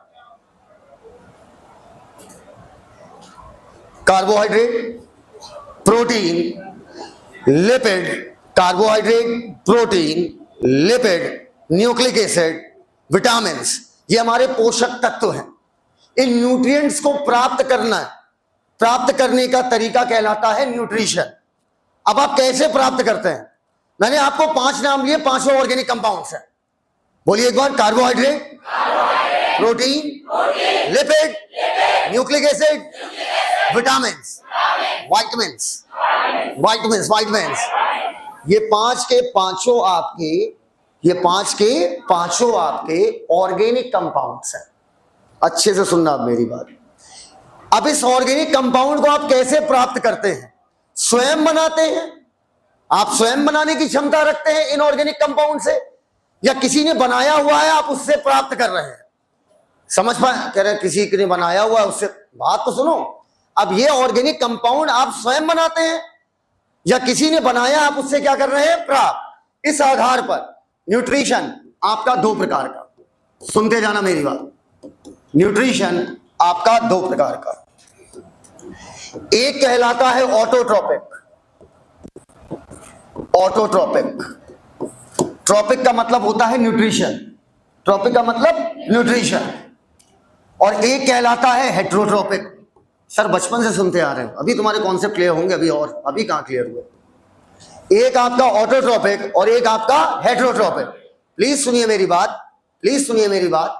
Carbohydrate, protein, lipid, carbohydrate, protein, lipid, nucleic acid, vitamins, ये हमारे पोषक तत्व हैं। इन न्यूट्रिएंट्स को प्राप्त करना है, प्राप्त करने का तरीका कहलाता है न्यूट्रिशन। अब आप कैसे प्राप्त करते हैं? मैंने आपको 5 नाम लिए, 5 ऑर्गेनिक कंपाउंड्स हैं। बोलिए एक बार। Carbohydrate, protein, lipid, nucleic acid, vitamins, vitamins, ये 5 के पांचों आपके ऑर्गेनिक कंपाउंड्स हैं। अच्छे से सुनना आप मेरी बात। अब इस ऑर्गेनिक कंपाउंड को आप कैसे प्राप्त करते हैं? स्वयं बनाते हैं? आप स्वयं बनाने की क्षमता रखते हैं इन ऑर्गेनिक कंपाउंड से, या किसी ने बनाया हुआ है आप उससे प्राप्त कर रहे हैं? समझ पाए? कह रहे किसी ने बनाया हुआ है उससे। बात तो सुनो। अब ये ऑर्गेनिक कंपाउंड आप स्वयं बनाते हैं या किसी ने बनाया, आप उससे क्या कर रहे हैं? प्राप्त। इस आधार पर न्यूट्रिशन आपका 2 प्रकार का, सुनते जाना मेरी बात। न्यूट्रिशन आपका 2 प्रकार का। एक कहलाता है ऑटोट्रोपिक। ट्रॉपिक का मतलब होता है न्यूट्रिशन, ट्रॉपिक का मतलब न्यूट्रिशन। और एक कहलाता है हेट्रोट्रोपिक। सर बचपन से सुनते आ रहे हैं, अभी तुम्हारे कॉन्सेप्ट क्लियर होंगे, अभी कहां क्लियर हुए। एक आपका ऑटोट्रोपिक और एक आपका हेट्रोट्रोपिक। प्लीज सुनिए मेरी बात,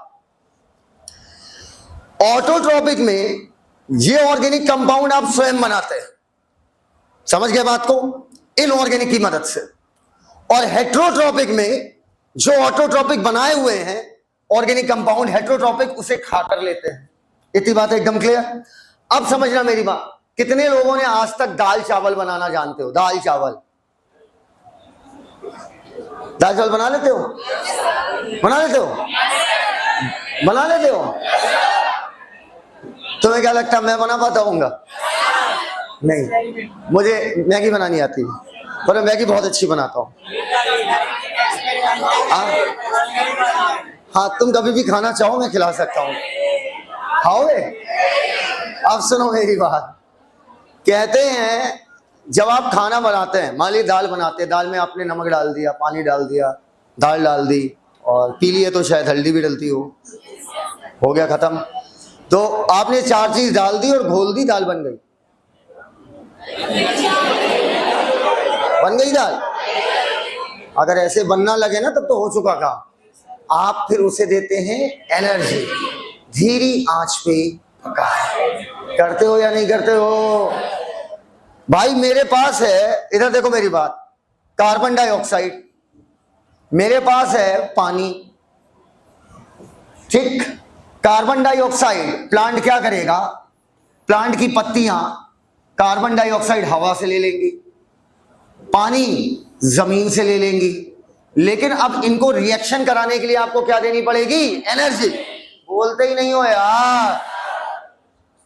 ऑटोट्रोपिक में ये ऑर्गेनिक कंपाउंड आप स्वयं बनाते हैं, समझ गए बात को, इनऑर्गेनिक की मदद से। और हेट्रोट्रोपिक में जो ऑटोट्रोपिक बनाए हुए हैं ऑर्गेनिक कंपाउंड, हेट्रोट्रोपिक उसे खाकर लेते हैं। इतनी बात एकदम क्लियर। अब समझना मेरी बात। कितने लोगों ने आज तक दाल चावल बनाना जानते हो? दाल चावल बना लेते हो? तुम्हें क्या लगता है मैं बना पाता हूँगा? नहीं, मुझे मैगी बनानी आती है, पर मैं मैगी बहुत अच्छी बनाता हूँ। हाँ, तुम कभी भी खाना चाहो मैं खिला सकता हूँ, खाओगे? अब सुनो मेरी बात। कहते हैं जब आप खाना बनाते हैं, मान लीजिए दाल बनाते हैं, दाल में आपने नमक डाल दिया, पानी डाल दिया, दाल डाल दी, और पीली है तो शायद हल्दी भी डलती हो गया खत्म। तो आपने 4 चीज डाल दी और घोल दी, दाल बन गई। दाल। अगर ऐसे बनना लगे ना तब तो हो चुका काम। आप फिर उसे देते हैं एनर्जी, धीरी आंच पे पकाएं। करते हो या नहीं करते हो? भाई मेरे पास है, इधर देखो मेरी बात, कार्बन डाइऑक्साइड, मेरे पास है पानी, ठीक। कार्बन डाइऑक्साइड प्लांट क्या करेगा? प्लांट की पत्तियां कार्बन डाइऑक्साइड हवा से ले लेंगी, पानी जमीन से ले लेंगी। लेकिन अब इनको रिएक्शन कराने के लिए आपको क्या देनी पड़ेगी? एनर्जी। बोलते ही नहीं हो यार।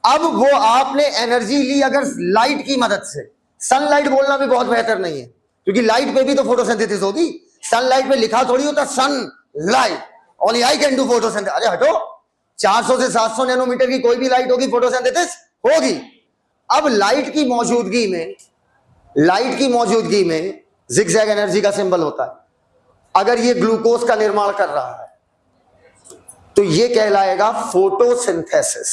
अब वो आपने एनर्जी ली अगर लाइट की मदद से, सनलाइट बोलना भी बहुत बेहतर नहीं है क्योंकि लाइट पे भी तो फोटोसिंथेसिस होगी। सनलाइट पे लिखा थोड़ी होता sunlight, only I can do photosynthesis. अरे हटो, 400 से 700 नैनोमीटर की कोई भी लाइट होगी, फोटोसिंथेसिस होगी। अब लाइट की मौजूदगी में जिगजैग एनर्जी का सिंबल होता है। अगर ये ग्लूकोज का निर्माण कर रहा है तो ये कहलाएगा फोटोसिंथेसिस।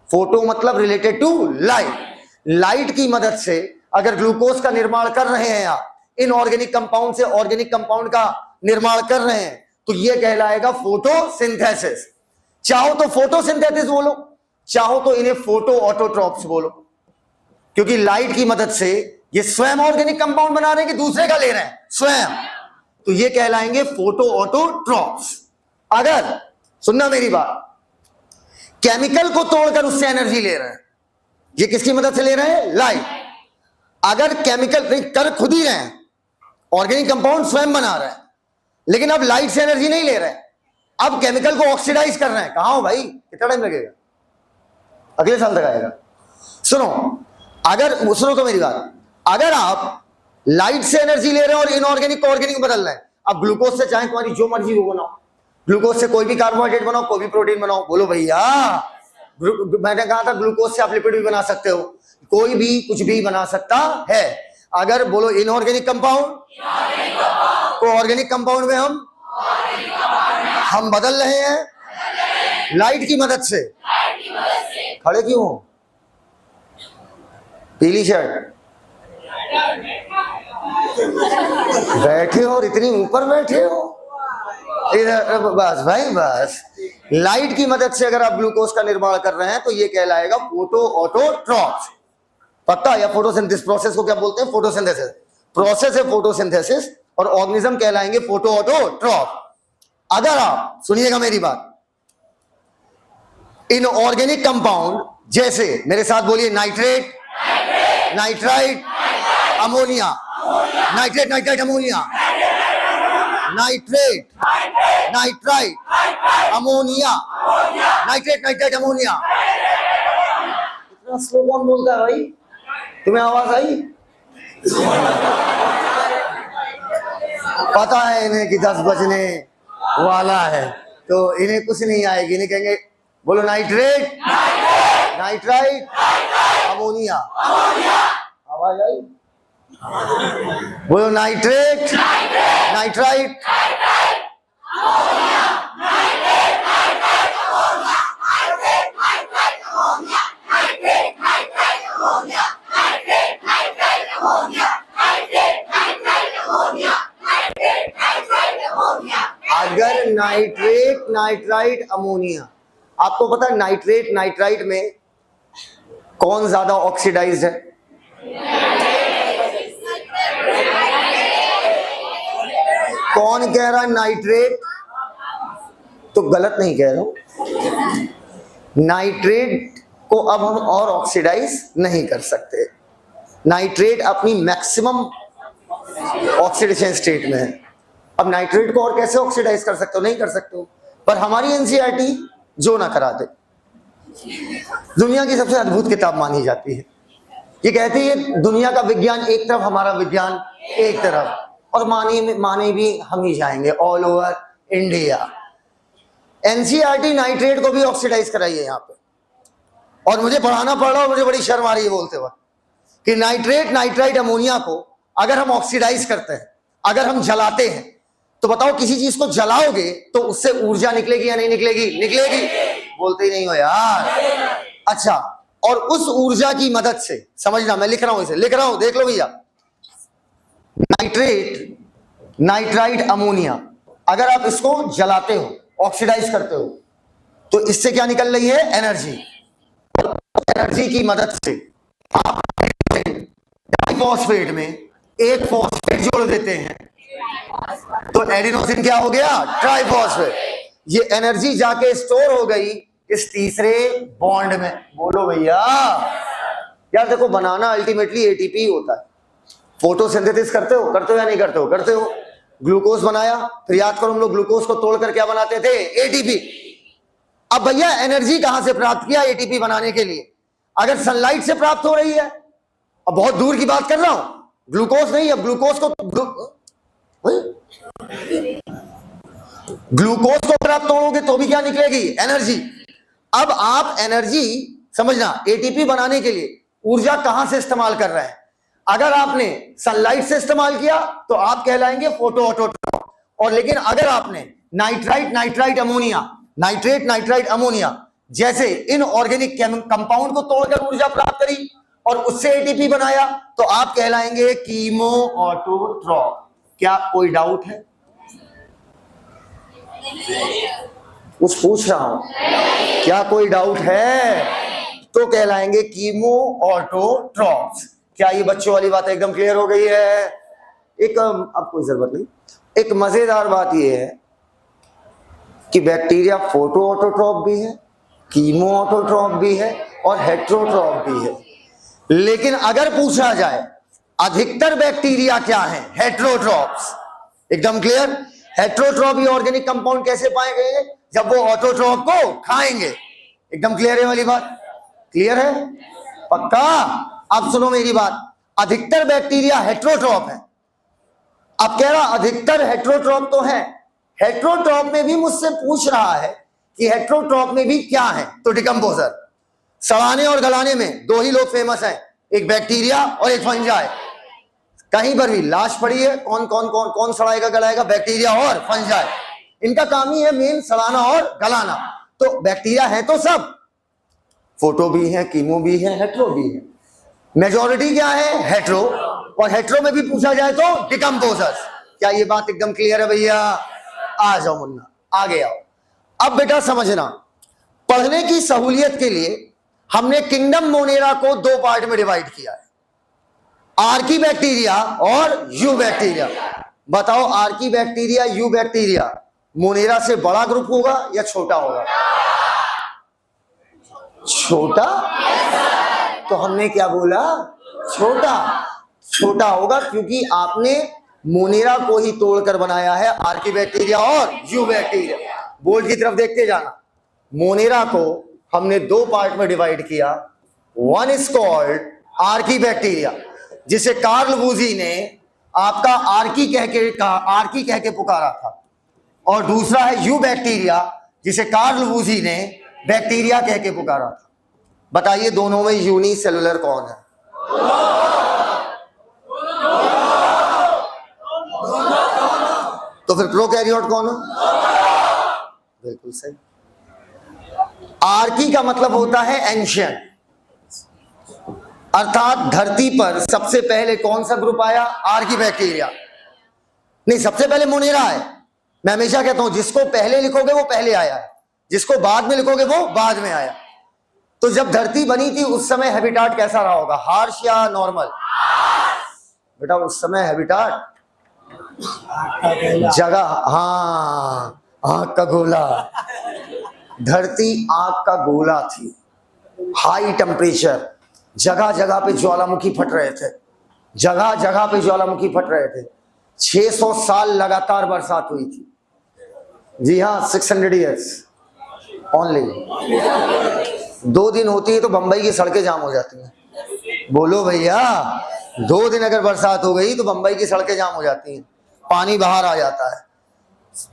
फोटो मतलब रिलेटेड टू लाइट। लाइट की मदद से अगर ग्लूकोज का निर्माण कर रहे हैं आप, इनऑर्गेनिक कंपाउंड से ऑर्गेनिक कंपाउंड का निर्माण कर रहे हैं, तो ये कहलाएगा फोटोसिंथेसिस। चाहो तो फोटोसिंथेसिस बोलो, चाहो तो इन्हें फोटो ऑटोट्रॉप्स बोलो, क्योंकि लाइट की मदद से ये स्वयं ऑर्गेनिक कंपाउंड बना रहे हैं कि दूसरे का ले रहे हैं, स्वयं, तो ये कहलाएंगे फोटो ऑटोट्रॉप्स। अगर सुनना मेरी बात, केमिकल को तोड़कर उससे एनर्जी ले रहे हैं, ये किसकी मदद से ले रहे हैं? लाइट। अगर केमिकल कर खुद ही रहे हैं, ऑर्गेनिक कंपाउंड स्वयं बना रहे हैं, लेकिन अब लाइट से एनर्जी नहीं ले रहे हैं, अब केमिकल को ऑक्सीडाइज कर रहे हैं। कहां हो भाई, कितना टाइम लगेगा? अगले साल तक आएगा। सुनो, अगर सुनो तो मेरी बात, अगर आप लाइट से एनर्जी ले रहे हैं और इनऑर्गेनिक को ऑर्गेनिक बदल रहे हैं, अब ग्लूकोज से चाहे तुम्हारी जो मर्जी वो बनाओ, ग्लूकोज से कोई भी कार्बोहाइड्रेट बनाओ, कोई भी प्रोटीन बनाओ, बोलो भैया। मैंने कहा था ग्लूकोज से आप लिपिड भी बना सकते हो, कोई भी कुछ भी बना सकता है। अगर बोलो इनऑर्गेनिक कंपाउंड को ऑर्गेनिक कंपाउंड में हम बदल रहे हैं लाइट की मदद से। खड़े क्यों हो? पीली शर्ट, बैठे हो और इतनी ऊपर बैठे हो इधर, बस भाई बस। लाइट की मदद से अगर आप ग्लूकोज का निर्माण कर रहे हैं तो ये कहलाएगा फोटो ऑटोट्रॉप्स। पता या फोटोसिंथेसिस प्रोसेस को क्या बोलते हैं? फोटोसिंथेसिस प्रोसेस है, फोटोसिंथेसिस, और ऑर्गेनिज्म कहलाएंगे फोटो ऑटोट्रॉप। अगर आप सुनिएगा मेरी बात, इन ऑर्गेनिक कंपाउंड जैसे, मेरे साथ बोलिए, nitrate, nitrite, ammonia, nitrate, nitrite, ammonia, nitrate, nitrite, ammonia, nitrate, nitrite, ammonia. इतना स्लो कौन बोलता है भाई? तुम्हें आवाज आई? पता है इन्हें कि 10 बजने वाला है, तो इन्हें कुछ नहीं आएगी। इन्हें कहेंगे, बोलो नाइट्रेट, नाइट्राइट, अमोनिया। आवाज आई? बोलो नाइट्रेट, नाइट्राइट, अगर नाइट्रेट, नाइट्राइट, अमोनिया, आपको पता है नाइट्रेट नाइट्राइट में कौन ज्यादा ऑक्सीडाइज्ड है? कौन कह रहा है नाइट्रेट? तो गलत नहीं कह रहा हूं। नाइट्रेट को अब हम और ऑक्सीडाइज नहीं कर सकते। नाइट्रेट अपनी मैक्सिमम ऑक्सीडेशन स्टेट में है। अब नाइट्रेट को और कैसे ऑक्सीडाइज कर सकते हो? नहीं कर सकते हो। पर हमारी एनसीईआरटी जो ना करा दे, दुनिया की सबसे अद्भुत किताब मानी जाती है। ये कहती है दुनिया का विज्ञान एक तरफ, हमारा विज्ञान एक तरफ, और माने भी हम ही जाएंगे all over India. NCERT nitrate को भी ऑक्सीडाइज कराई है यहाँ पे, और मुझे पढ़ाना पड़ रहा है, मुझे बड़ी शर्म आ रही है बोलते वक्त कि नाइट्रेट, नाइट्राइट, अमोनिया को अगर हम ऑक्सीडाइज करते हैं, अगर हम जलाते हैं, तो बताओ किसी चीज को जलाओगे तो उससे ऊर्जा निकलेगी या नहीं निकलेगी? निकलेगी। बोलते ही नहीं हो यार। अच्छा, और उस ऊर्जा की मदद से, समझना, मैं लिख रहा हूं, इसे लिख रहा हूं, देख लो भैया। नाइट्रेट, नाइट्राइट, अमोनिया, अगर आप इसको जलाते हो, ऑक्सीडाइज करते हो, तो इससे क्या निकल रही है? एनर्जी। एनर्जी की मदद से आप डाइफॉस्फेट में एक फॉस्फेट जोड़ देते हैं, तो एडिनोसिन क्या हो गया? ट्राइफॉस्फेट। ये एनर्जी जाके स्टोर हो गई इस तीसरे बॉन्ड में। बोलो भैया। यार देखो, बनाना अल्टीमेटली एटीपी होता है। फोटोसिंथेसिस करते हो या नहीं करते हो? करते हो। ग्लूकोज बनाया, फिर याद करो हम लोग ग्लूकोज को तोड़कर क्या बनाते थे? एटीपी। अब भैया एनर्जी कहां से प्राप्त किया एटीपी बनाने के लिए? अगर सनलाइट से प्राप्त हो रही है, अब बहुत दूर की बात कर रहा हूं, ग्लूकोज नहीं, अब ग्लूकोज को प्राप्त तोड़ोगे तो भी क्या निकलेगी? एनर्जी। अब आप एनर्जी समझना, एटीपी बनाने के लिए ऊर्जा कहां से इस्तेमाल कर रहे हैं? अगर आपने सनलाइट से इस्तेमाल किया तो आप कहलाएंगे फोटो ऑटोट्रॉप, और लेकिन अगर आपने नाइट्राइट अमोनिया जैसे इनऑर्गेनिक कंपाउंड को तोड़कर ऊर्जा प्राप्त करी और उससे एटीपी बनाया तो आप कहलाएंगे कीमो ऑटोट्रॉप। क्या कोई डाउट है? कुछ पूछ रहा हूं, क्या कोई डाउट है? तो कहलाएंगे कीमो ऑटोट्रॉप्स। क्या ये बच्चों वाली बात एकदम क्लियर हो गई है? एक अब कोई जरूरत नहीं, एक मजेदार बात यह है कि बैक्टीरिया फोटो ऑटोट्रॉप भी है, कीमो ऑटोट्रॉप भी है और हेट्रोट्रॉप भी है। लेकिन अगर पूछा जाए अधिकतर बैक्टीरिया क्या है? हेट्रोट्रॉप्स। एकदम क्लियर। हेट्रोट्रॉप ये ऑर्गेनिक कंपाउंड कैसे पाए गए? जब वो ऑटोट्रॉप को खाएंगे। एकदम क्लियर है वाली बात? क्लियर है? पक्का? अब सुनो मेरी बात, अधिकतर बैक्टीरिया हेट्रोट्रॉप है। अब कह रहा अधिकतर हेट्रोट्रॉप तो है, हेट्रोट्रॉप में भी मुझसे पूछ रहा है कि हेट्रोट्रॉप में भी क्या है? तो डिकम्पोजर। सड़ाने और गलाने में दो ही लोग फेमस हैं, एक बैक्टीरिया और एक फंजाई। कहीं पर भी लाश पड़ी है, कौन कौन कौन कौन सड़ाएगा गलाएगा? बैक्टीरिया और फंजाई। इनका काम ही है मेन सड़ाना और गलाना। तो बैक्टीरिया है तो सब, फोटो भी है, कीमो भी है, हेट्रो भी है। मेजॉरिटी क्या है? हेट्रो। और हेट्रो में भी पूछा जाए तो डिकम्पोजर्स। क्या ये बात एकदम क्लियर है भैया? आ जाओ मुन्ना, आगे आओ। अब बेटा समझना, पढ़ने की सहूलियत के लिए हमने किंगडम मोनेरा को दो पार्ट में डिवाइड किया है, आर्की बैक्टीरिया और यू बैक्टीरिया। बताओ, Archie bacteria, you bacteria Monera से बड़ा ग्रुप होगा या छोटा होगा? छोटा। तो हमने क्या बोला? छोटा। छोटा होगा क्योंकि आपने मोनेरा को ही तोड़कर बनाया है आर्की बैक्टीरिया और यू बैक्टीरिया। बोर्ड की तरफ देखते जाना। मोनेरा को हमने दो पार्ट में डिवाइड किया। One is called Archie bacteria, जिसे कार्ल वूजी ने आपका आर्की कह के पुकारा था, और दूसरा है यू बैक्टीरिया, जिसे कार्ल वूजी ने बैक्टीरिया कह के पुकारा था। बताइए दोनों में यूनिसेलुलर कौन है? तो फिर प्रोकैरियोट कौन है? बिल्कुल सही। आर्की का मतलब होता है एंशियंट, अर्थात धरती पर सबसे पहले कौन सा ग्रुप आया? Archie bacteria. नहीं, सबसे पहले मोनेरा है। मैं हमेशा कहता हूं जिसको पहले लिखोगे वो पहले आया है, जिसको बाद में लिखोगे वो बाद में आया। तो जब धरती बनी थी उस समय हैबिटाट कैसा रहा होगा? हार्श या नॉर्मल? बेटा उस समय हैबिटाट जगह, हाँ, आग का गोला। धरती आग का गोला थी, हाई टेम्परेचर, जगह जगह पे ज्वालामुखी फट रहे थे, जगह जगह पे ज्वालामुखी फट रहे थे। 600 साल लगातार बरसात हुई थी। जी हाँ, 600 ईयर्स ओनली। 2 दिन होती है तो बंबई की सड़कें जाम हो जाती हैं। बोलो भैया, 2 दिन अगर बरसात हो गई तो बंबई की सड़कें जाम हो जाती हैं, पानी बाहर आ जाता है।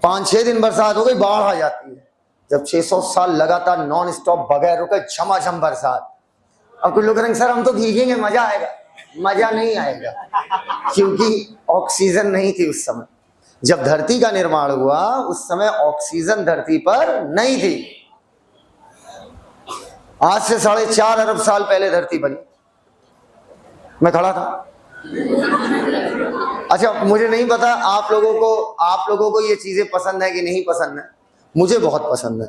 5-6 दिन बरसात हो गई, बाढ़ आ जाती है। जब 600 साल लगातार नॉन स्टॉप बगैर रुके झमाझम बरसात, अब कुछ लोग कहेंगे सर हम तो भीगेंगे, मजा आएगा। मजा नहीं आएगा, क्योंकि ऑक्सीजन नहीं थी उस समय। जब धरती का निर्माण हुआ उस समय ऑक्सीजन धरती पर नहीं थी। आज से 4.5 अरब साल पहले धरती बनी, मैं खड़ा था। अच्छा, मुझे नहीं पता आप लोगों को ये चीजें पसंद है कि नहीं पसंद है। मुझे बहुत पसंद है।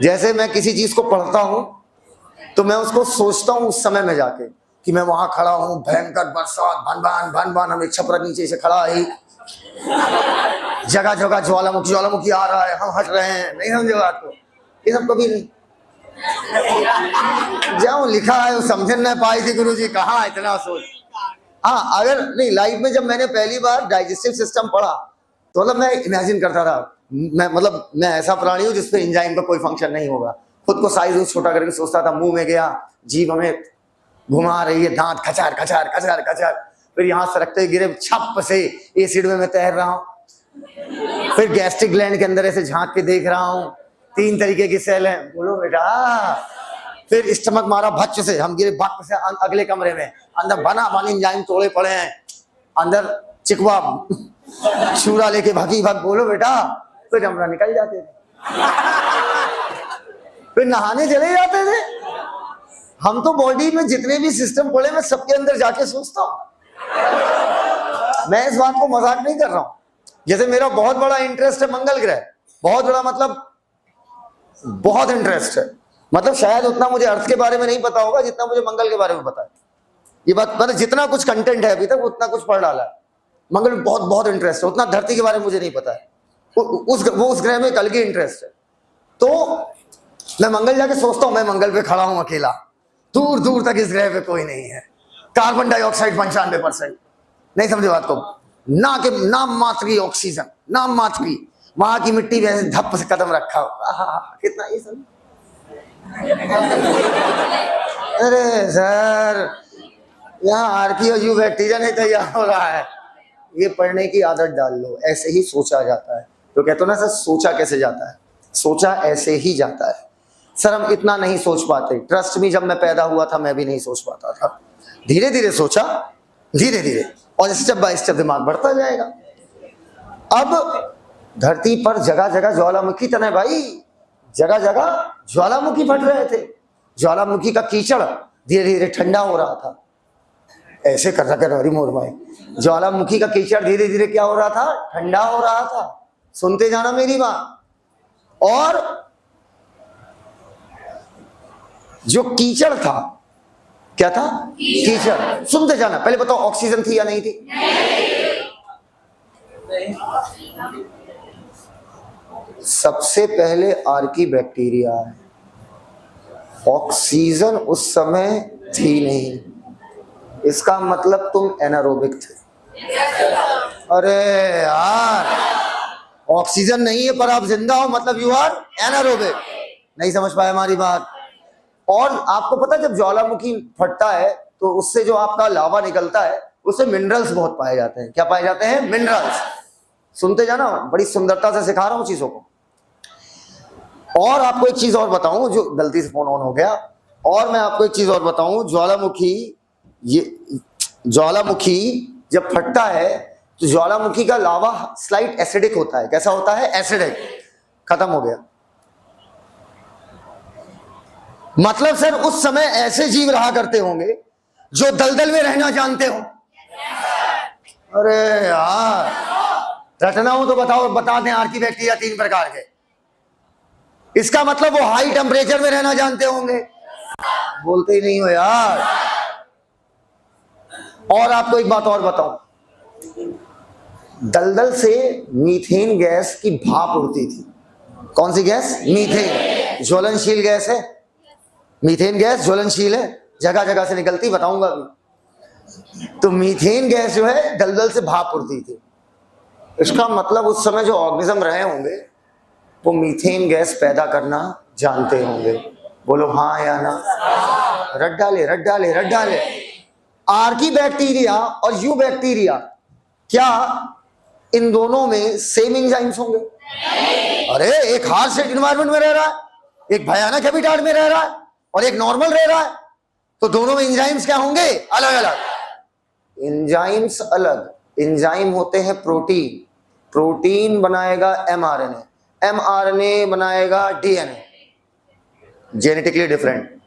जैसे मैं किसी चीज को पढ़ता हूं तो मैं उसको सोचता हूं उस समय में जाके कि मैं वहां खड़ा हूं, भयंकर बरसात, भन भन, हम एक छपरा नीचे से खड़ा है, जगह जगह ज्वालामुखी आ रहा है, हम हट रहे हैं। नहीं समझे बात को? ये सब कभी नहीं। जाओ लिखा है वो समझ न पाई थी गुरु जी, कहाँ इतना सोच। हाँ, अगर नहीं, लाइफ में जब मैंने पहली बार डाइजेस्टिव सिस्टम पढ़ा तो मतलब मैं इमेजिन करता था, मैं ऐसा प्राणी हूँ जिसपे एंजाइम का कोई फंक्शन नहीं होगा। खुद को साइज छोटा करके सोचता था, मुंह में गया, जीभ हमें घुमा रही है, दांत खचार खचार खचार खचार, फिर यहां सरकते गिरे छप से एसिड में मैं तैर रहा हूं। फिर गैस्ट्रिक ग्लैंड के अंदर ऐसे झांक के देख रहा हूं, 3 तरीके की सेल है, बोलो बेटा। फिर स्टमक मारा भच्च से, हम गिरे बक से अगले कमरे में, अंदर बना बनी एंजाइम तोड़े पड़े हैं, अंदर चिकवा चूड़ा लेके भागी भाग, बोलो बेटा। फिर हमरा निकल जाते थे, फिर नहाने चले जाते थे। हम तो बॉडी में जितने भी सिस्टम पड़े मैं सबके अंदर जाके सोचता हूं। मैं इस बात को मजाक नहीं कर रहा हूं। जैसे मेरा बहुत बड़ा इंटरेस्ट है मंगल ग्रह, बहुत बड़ा मतलब बहुत इंटरेस्ट है, मतलब शायद उतना मुझे अर्थ के बारे में नहीं पता होगा जितना मुझे मंगल के बारे में पता है। ये बात मतलब जितना कुछ कंटेंट है अभी तक उतना कुछ पढ़ डाला है। मंगल में बहुत बहुत इंटरेस्ट है, उतना धरती के बारे में मुझे नहीं पता है। उस ग्रह में कल की इंटरेस्ट है। तो मैं मंगल जाके सोचता हूं, मैं मंगल पे खड़ा हूं अकेला, दूर दूर तक इस ग्रह पे कोई नहीं है, कार्बन डाइऑक्साइड 95%, नहीं समझे बात को, नाम मात्र की ऑक्सीजन, नाम मात्र की, वहां की मिट्टी वैसे धप से कदम रखा हो, कितना ये सब। अरे सर, यहाँ आर्की और यू बैक्टीरिया नहीं तैयार हो रहा है। ये पढ़ने की आदत डाल लो, ऐसे ही सोचा जाता है। तो कहते हो ना सर, सोचा कैसे जाता है, सोचा ऐसे ही जाता है। सर हम इतना नहीं सोच पाते, ट्रस्ट मी, जब मैं पैदा हुआ था मैं भी नहीं सोच पाता था। धीरे धीरे सोचा, धीरे धीरे, और स्टेप बाय स्टेप दिमाग बढ़ता जाएगा। अब धरती पर जगह जगह ज्वालामुखी तने भाई, जगह जगह ज्वालामुखी फट रहे थे। ज्वालामुखी का कीचड़ धीरे धीरे ठंडा हो रहा था, ऐसे कर रही मोर भाई, ज्वालामुखी का कीचड़ धीरे धीरे क्या हो रहा था, ठंडा हो रहा था। सुनते जाना मेरी बात। और जो कीचड़ था, क्या था, कीचड़, सुनते जाना। पहले बताओ ऑक्सीजन थी या नहीं थी? सबसे पहले आर्की बैक्टीरिया है, ऑक्सीजन उस समय थी नहीं, इसका मतलब तुम एनारोबिक थे। अरे यार, ऑक्सीजन नहीं है पर आप जिंदा हो, मतलब यू आर एनारोबिक। नहीं समझ पाए हमारी बात। और आपको पता है जब ज्वालामुखी फटता है तो उससे जो आपका लावा निकलता है उससे मिनरल्स बहुत पाए जाते हैं। क्या पाए जाते हैं? मिनरल्स। सुनते जाना, बड़ी सुंदरता से सिखा रहा हूं चीजों को। और आपको एक चीज और बताऊं, जो गलती से फोन ऑन हो गया, और मैं आपको एक चीज और बताऊं, ज्वालामुखी जब फटता है तो ज्वालामुखी का लावा स्लाइट एसिडिक होता है। कैसा होता है? एसिडिक। खत्म हो गया। मतलब सर उस समय ऐसे जीव रहा करते होंगे जो दलदल में रहना जानते हो। अरे यार, रटना हो तो बताओ, बता दें आर्की बैक्टीरिया 3 प्रकार के। इसका मतलब वो हाई टेम्परेचर में रहना जानते होंगे। बोलते ही नहीं हो यार। और आपको एक बात और बताऊं, दलदल से मीथेन गैस की भाप उड़ती थी। कौन सी गैस? मीथेन। ज्वलनशील गैस है, मीथेन गैस ज्वलनशील है, जगह जगह से निकलती, बताऊंगा अभी। तो मीथेन गैस जो है दलदल से भाप उड़ती थी। इसका मतलब उस समय जो ऑर्गेनिज्म रहे होंगे वो मीथेन गैस पैदा करना जानते होंगे। बोलो हाँ या ना? रट डाले, रट डाले, रट डाले। आर्की बैक्टीरिया और यू बैक्टीरिया, क्या इन दोनों में सेम एंजाइम्स होंगे? अरे एक हार्श एनवायरनमेंट में रह रहा है, एक भयानक हैबिटेट में रह रहा है, और एक नॉर्मल रह रहा है, तो दोनों में एंजाइम्स क्या होंगे? अलग अलग। एंजाइम्स अलग। एंजाइम होते हैं प्रोटीन, प्रोटीन बनाएगा एमआरएनए, एमआरएनए बनाएगा डीएनए। Genetically different.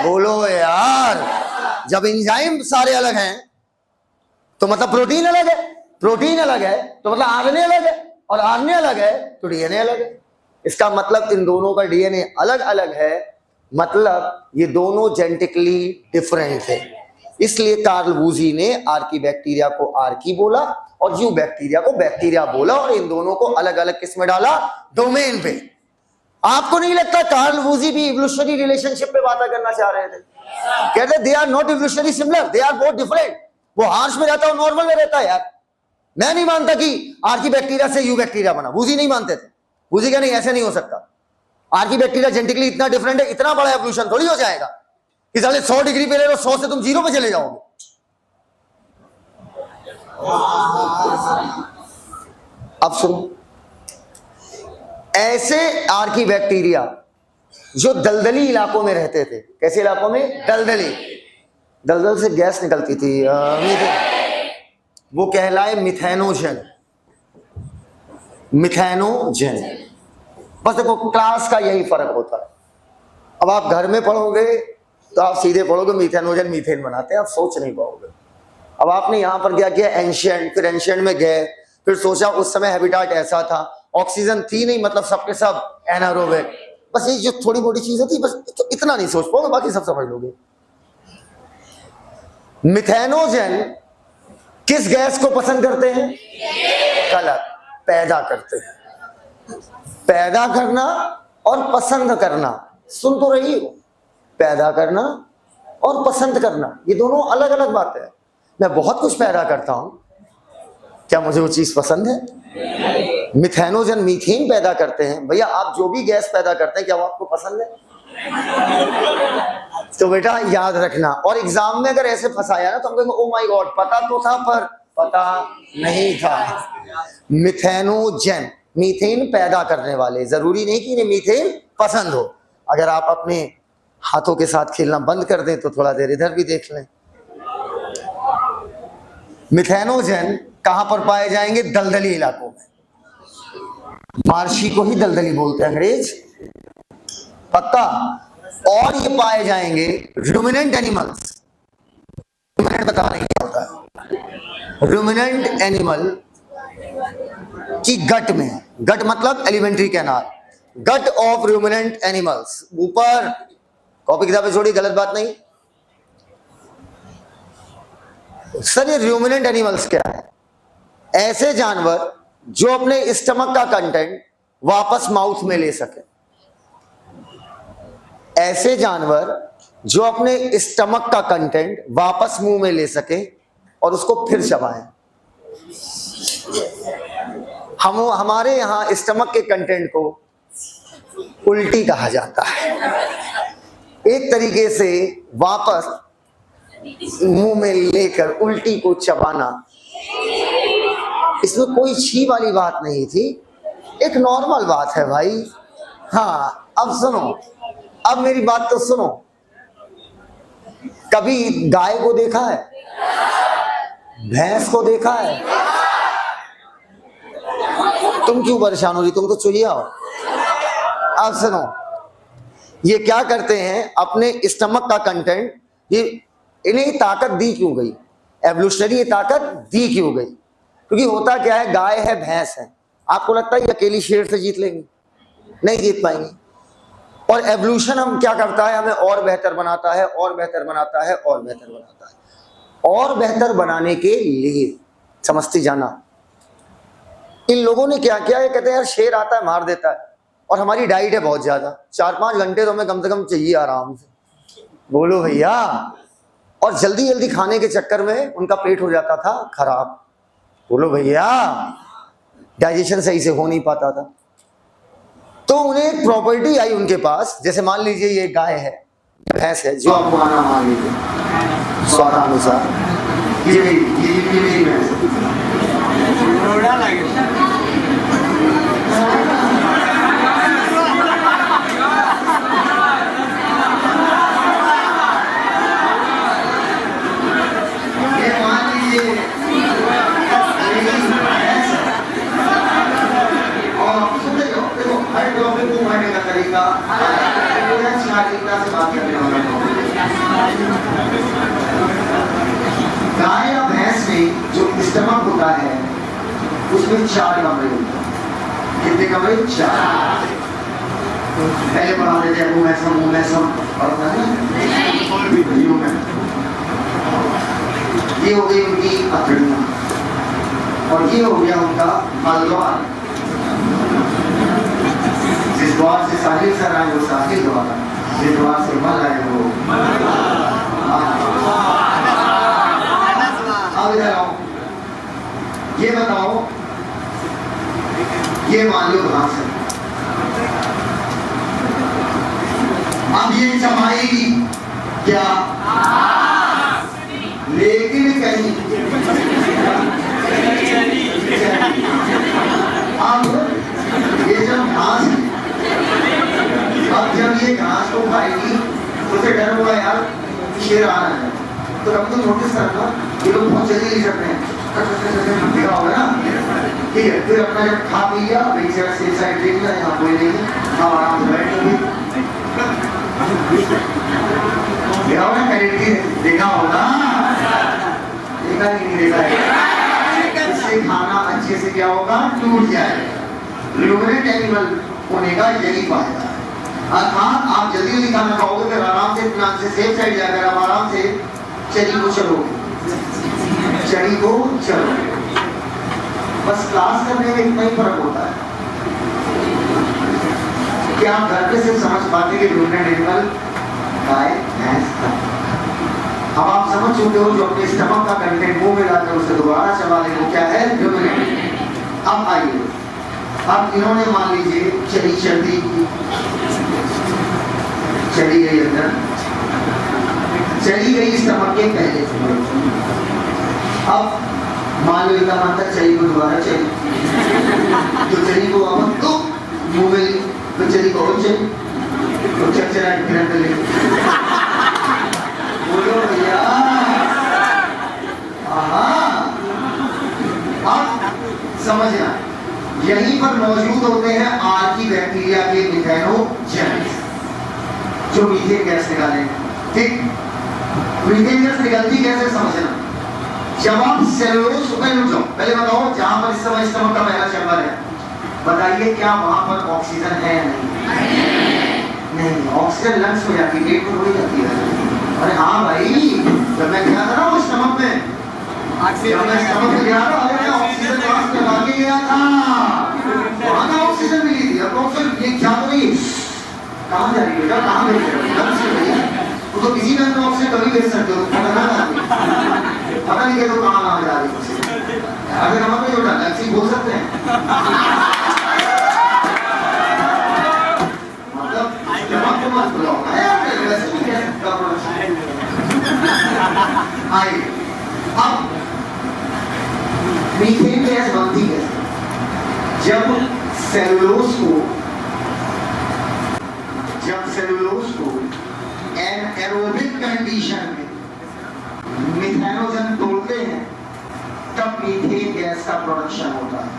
बोलो यार, जब एंजाइम सारे अलग हैं तो मतलब प्रोटीन अलग है, प्रोटीन अलग है तो मतलब आरएनए अलग है, और आरएनए अलग है तो डीएनए अलग है। इसका मतलब इन दोनों का डीएनए अलग अलग है, मतलब ये दोनों जेनेटिकली डिफरेंट थे। इसलिए कार्ल वूजी ने आर्की बैक्टीरिया को आर्की बोला और यू बैक्टीरिया को बैक्टीरिया बोला, और इन दोनों को अलग अलग किस में डाला? डोमेन पे। आपको नहीं लगता कार्ल वूजी भी इवोल्यूशनरी रिलेशनशिप पे बात करना चाह रहे थे? कहते they are not evolutionary similar, they are both different. वो हार्श में रहता है, नॉर्मल में रहता है यार। मैं नहीं मानता कि आर्की बैक्टीरिया से यू बैक्टीरिया बना, वूजी नहीं मानते थे। वूजी का नहीं, ऐसे नहीं हो सकता। आर्की बैक्टीरिया जेनेटिकली इतना डिफरेंट है, इतना बड़ा एवोल्यूशन थोड़ी हो जाएगा कि साले 100 डिग्री पे ले लो, 100 से तुम 0 पे चले जाओगे। अब सुनो, ऐसे आर्की बैक्टीरिया जो दलदली इलाकों में रहते थे, कैसे इलाकों में? दलदली, दलदल से गैस निकलती थी, वो कहलाए मिथेनोजन। मिथेनोजन, बस देखो क्लास का यही फर्क होता है। अब आप घर में पढ़ोगे तो आप सीधे पढ़ोगे मीथेनोजन मीथेन बनाते हैं, आप सोच नहीं पाओगे। अब आपने यहां पर क्या किया, एंशिएंट, फिर एंशिएंट में गए, फिर सोचा उस समय हैबिटाट ऐसा था, ऑक्सीजन थी नहीं, मतलब सबके सब एनारोबिक। बस ये जो थोड़ी मोटी चीजें थी, बस तो इतना नहीं सोच पाओगे, बाकी सब समझ लोगे। मिथेनोजन किस गैस को पसंद करते हैं? गलत, पैदा करते हैं। पैदा करना और पसंद करना, सुन तो रही हो, पैदा करना और पसंद करना ये दोनों अलग अलग बातें हैं। मैं बहुत कुछ पैदा करता हूं, क्या मुझे वो चीज पसंद है? मिथेनोजन मीथेन पैदा करते हैं, भैया आप जो भी गैस पैदा करते हैं क्या वो आपको पसंद है? तो बेटा याद रखना, और एग्जाम में अगर ऐसे फंसाया ना तो हम कहेंगे ओ माय गॉड, पता तो था पर पता नहीं था। मिथेनोजन, मीथेन पैदा करने वाले, जरूरी नहीं कि इन्हें मीथेन पसंद हो। अगर आप अपने हाथों के साथ खेलना बंद कर दें तो थोड़ा देर इधर भी देख लें। मिथेनोजन कहां पर पाए जाएंगे? दलदली इलाकों में। मार्शी को ही दलदली बोलते हैं अंग्रेज, पक्का। और ये पाए जाएंगे रूमिनेंट एनिमल्स। रूमिनेंट बता रहे क्या होता है? रूमिनेंट एनिमल की गट में, गट मतलब alimentary canal, gut of ruminant animals. ऊपर कॉपी किताबें छोड़ी, गलत बात नहीं सर। ये रूमिनेंट एनिमल्स क्या है? ऐसे जानवर जो अपने स्टमक का कंटेंट वापस माउथ में ले सके। ऐसे जानवर जो अपने स्टमक का कंटेंट वापस मुंह में ले सके और उसको फिर चबाएं। हमारे यहां स्टमक के कंटेंट को उल्टी कहा जाता है। एक तरीके से वापस मुंह में लेकर उल्टी को चबाना, इसमें कोई छी वाली बात नहीं थी, एक नॉर्मल बात है भाई। हाँ अब सुनो, अब मेरी बात तो सुनो। कभी गाय को देखा है? भैंस को देखा है? तुम क्यों परेशान हो रही, तुम तो चुहिया हो। अब सुनो, ये क्या करते हैं, अपने स्टमक का कंटेंट, ये इन्हें ताकत दी क्यों गई? एवोल्यूशनरी ये ताकत दी क्यों गई? क्योंकि होता क्या है, गाय है भैंस है, आपको लगता है अकेली शेर से जीत लेंगे? नहीं जीत पाएंगे। और एवोल्यूशन हम क्या करता है, हमें और बेहतर बनाता है, और बेहतर बनाता है, और बेहतर बनाता है। और बेहतर बनाने के लिए, समझती जाना, इन लोगों ने क्या किया, ये कहते हैं यार शेर आता है मार देता है, और हमारी डाइट है बहुत ज्यादा, 4-5 घंटे तो हमें कम से कम चाहिए आराम से, बोलो भैया। और जल्दी जल्दी खाने के चक्कर में उनका पेट हो जाता था खराब, बोलो भैया, डाइजेशन सही से हो नहीं पाता था। तो उन्हें एक प्रॉपर्टी आई उनके पास, जैसे मान लीजिए ये गाय है, भैंस है, जो आपको आना मान लीजिए स्वादानुसार, ये मेरी भैंस गाय या भैंस में जो स्टमक होता है उसमें 4 कमरे होते हैं। कितने कमरे? 4। पहले पढ़ा देते हैं मुंह में सब पढ़ता है ना, ये हो गई उनकी अथड़ियां, और ये हो गया उनका मलद्वार। जिस द्वार से साहिल सर आए वो साहिल द्वार, जिस द्वार से मल आए वो अब इधर आओ, ये बताओ ये मान लो घास है, अब ये चबाएगी क्या? लेकिन कहीं अब ये जब घास है, अब जब ये घास को खाएगी तो उसे डर हुआ यार शेर आ रहा है, तो अब तो नोटिस करना ये लोग बहुत जल्दी ले सकते हैं, देखा होगा ना, ठीक है। फिर अपना जब खा पी लिया, एक जगह सेफ साइड देख लिया, यहाँ कोई नहीं है, हम आराम से बैठेंगे, देखा होगा ना कैरेटी, देखा होगा, देखा नहीं देखा है, इससे खाना अच्छे से क्या होगा, टूट जाएगा। रूमिनेंट एनिमल होने का यही फायदा है, अर्थात आप जल्दी जल्दी खाना खाओगे, फिर आराम से इत्मीनान से सेफ साइड जाकर आप आराम से चरी को चलोगे, चरी को चलोगे, बस क्लास करने में इतना ही फर्क होता है कि आप घर पे सिर्फ समझ पाते कि रूमिनेंट एनिमल गाय भैंस था। अब आप समझ चुके हो जो अपने स्टमक का कंटेंट मुंह में लाकर उसे दोबारा चबा ले वो क्या है, रूमिनेंट। अब आइए, अब इन्होंने मान लीजिए चली चलती चली गई अंदर, चली गई स्टमक के पहले, अब मान लो इतना मानता चली को दोबारा चली, तो चली को वापस तो मुंह में, तो चली को और चली, तो चरचरा गिरन ले, बोलो भैया, अब समझना यहीं पर मौजूद होते हैं आर्की बैक्टीरिया के मिथेनोजेन्स जो मीथेन गैस निकालेंगे, ठीक। मीथेन गैस निकलती कैसे समझना, जब आप सेलुलोज पहले बताओ जहां पर इस समय स्टमक का पहला चैम्बर है, बताइए क्या वहां पर ऑक्सीजन है या नहीं? ऑक्सीजन लंग्स में जाती है, पेट में थोड़ी जाती है। अरे हाँ भाई, जब मैं गया था ना वो स्टमक में, जब मैं स्टमक में गया था, अरे मैं ऑक्सीजन मास्क लगा के गया था, वहां का ऑक्सीजन मिली थी। अब ऑक्सीजन ये क्या तो नहीं, कहाँ जा रही है बेटा, कहाँ भेज रहे हो, लंग्स में भैया, तो किसी में ऑक्सीजन कभी भेज सकते हो, पता नहीं कि तो कहाँ जा रही है, अगर नमक में जोड़ा लंग्स बोल सकते हैं, मतलब नमक को मत बुलाओ, वैसे भी कह सकता आइए, अब मीथेन गैस बनती है जब सेलुलोज को एनारोबिक कंडीशन में मिथेनोजन तोड़ते हैं, तब मीथेन गैस का प्रोडक्शन होता है।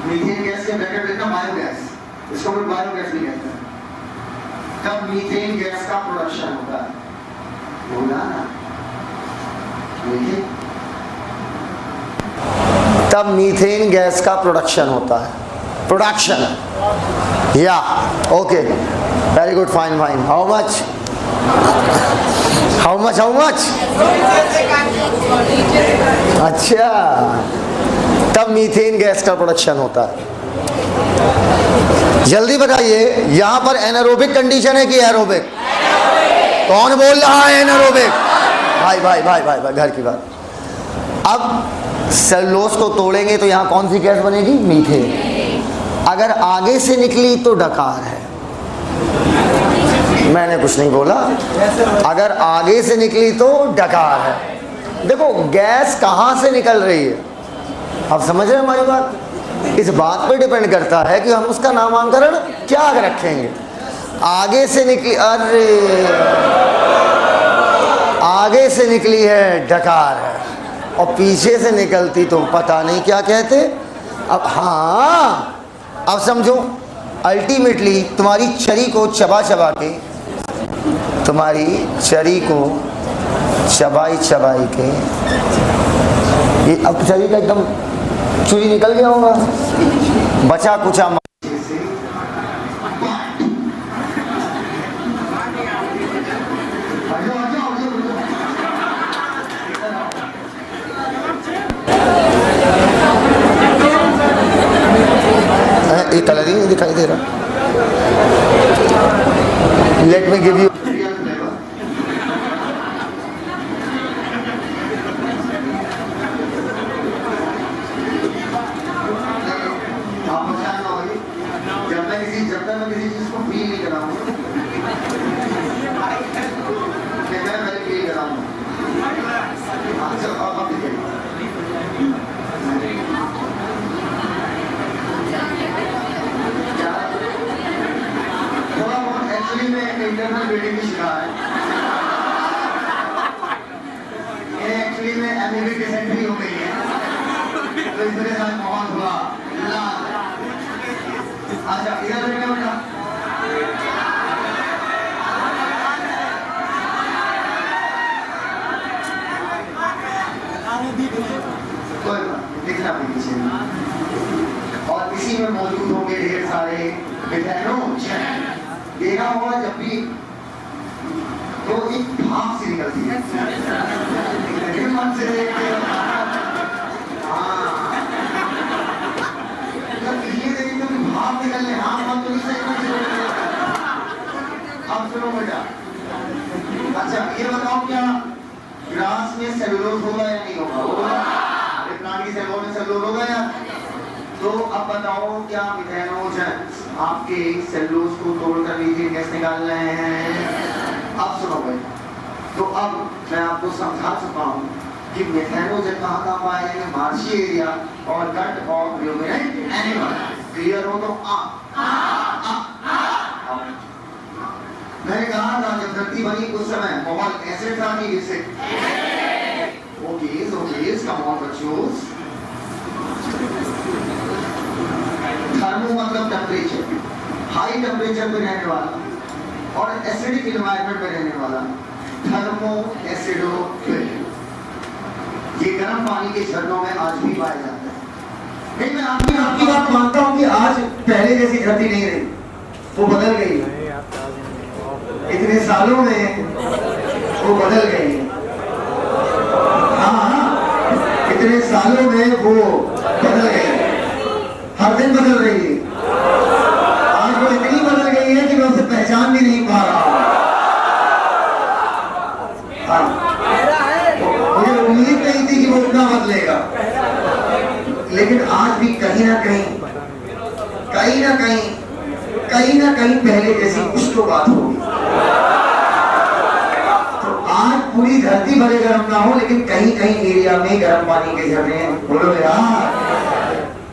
मीथेन गैस के ब्रैकेट लिखना बायोगैस, इसको भी बायोगैस भी कहते हैं, तब मीथेन गैस का प्रोडक्शन होता है, बोला ना, तब मीथेन गैस का प्रोडक्शन होता है, प्रोडक्शन, या okay, very good, fine fine, how much, अच्छा, तब मीथेन गैस का प्रोडक्शन होता है। जल्दी बताइए, यहां पर एनारोबिक कंडीशन है कि एरोबिक? कौन बोल रहा है एनारोबिक? भाई भाई भाई भाई भाई, घर की बात। अब सेलुलोज को तोड़ेंगे तो यहां कौन सी गैस बनेगी? मीथेन। अगर आगे से निकली तो डकार है, मैंने कुछ नहीं बोला, अगर आगे से निकली तो डकार है। देखो गैस कहां से निकल रही है, आप समझ रहे हैं हमारी बात? इस बात पर डिपेंड करता है कि हम उसका नामांकन क्या रखेंगे। आगे से निकली, अरे आगे से निकली है डकार है, और पीछे से निकलती तो पता नहीं क्या कहते। अब हाँ, अब समझो, अल्टीमेटली तुम्हारी छरी को चबा चबा के, तुम्हारी छरी को चबाई चबाई के, ये अब छरी का एकदम चुरी निकल गया होगा, बचा कुचा ये कलर ही नहीं दिखाई दे रहा। Let me give you, internal bleeding की शिकार है। ये एक्चुअली में एमिबी डिसेंट्री हो गई है, तो इस वजह से बहुत हुआ लाल। अच्छा इधर देखना बेटा, कोई दिखना भी पीछे, और इसी में मौजूद होंगे ढेर सारे मिथेनोजेन। देखा होगा जब भी तो एक भाप सी निकलती है मन से देखते हाँ, ये देखते कि भाप निकलने, हाँ मन तो नहीं सही। अब सुनो बेटा, अच्छा ये बताओ क्या ग्रास में सेलुलोज होगा या नहीं होगा? प्लांट की सेलों में सेलुलोज होगा या? तो अब बताओ क्या मिथेनोजेन आपके सेलुलोज को तोड़कर मीथेन गैस निकाल रहे हैं? अब सुनो भाई, तो अब मैं आपको समझा चुका हूँ कि मिथेनोजेन कहाँ पाए जाएंगे? मार्शी एरिया और gut of ruminant animal. Clear हो तो मैंने कहा था जब धरती बनी उस समय बहुत एसिड था नहीं एसिड। ओके कम ऑन बच्चों। थर्मो मतलब टेम्परेचर, हाई टेम्परेचर पे रहने वाला और एसिडिक एनवायरनमेंट में रहने वाला थर्मो एसिडोफिल। ये गर्म पानी के झरनों में आज भी पाया जाता है। नहीं मैं आपकी बात मानता हूँ कि आज पहले जैसी धरती नहीं रही, वो बदल गई है। इतने सालों में वो बदल गई है। हाँ इतने सालों में वो बदल गई है, हर दिन बदल रही है। आज वो इतनी बदल गई है कि मैं उसे पहचान भी नहीं पा रहा हूँ। मुझे उम्मीद नहीं थी कि वो इतना बदलेगा, लेकिन आज भी कहीं ना कहीं पहले जैसी कुछ तो बात होगी। तो आज पूरी धरती भले गर्म ना हो, लेकिन कहीं एरिया में गर्म पानी के झरने हैं। बोलो यार,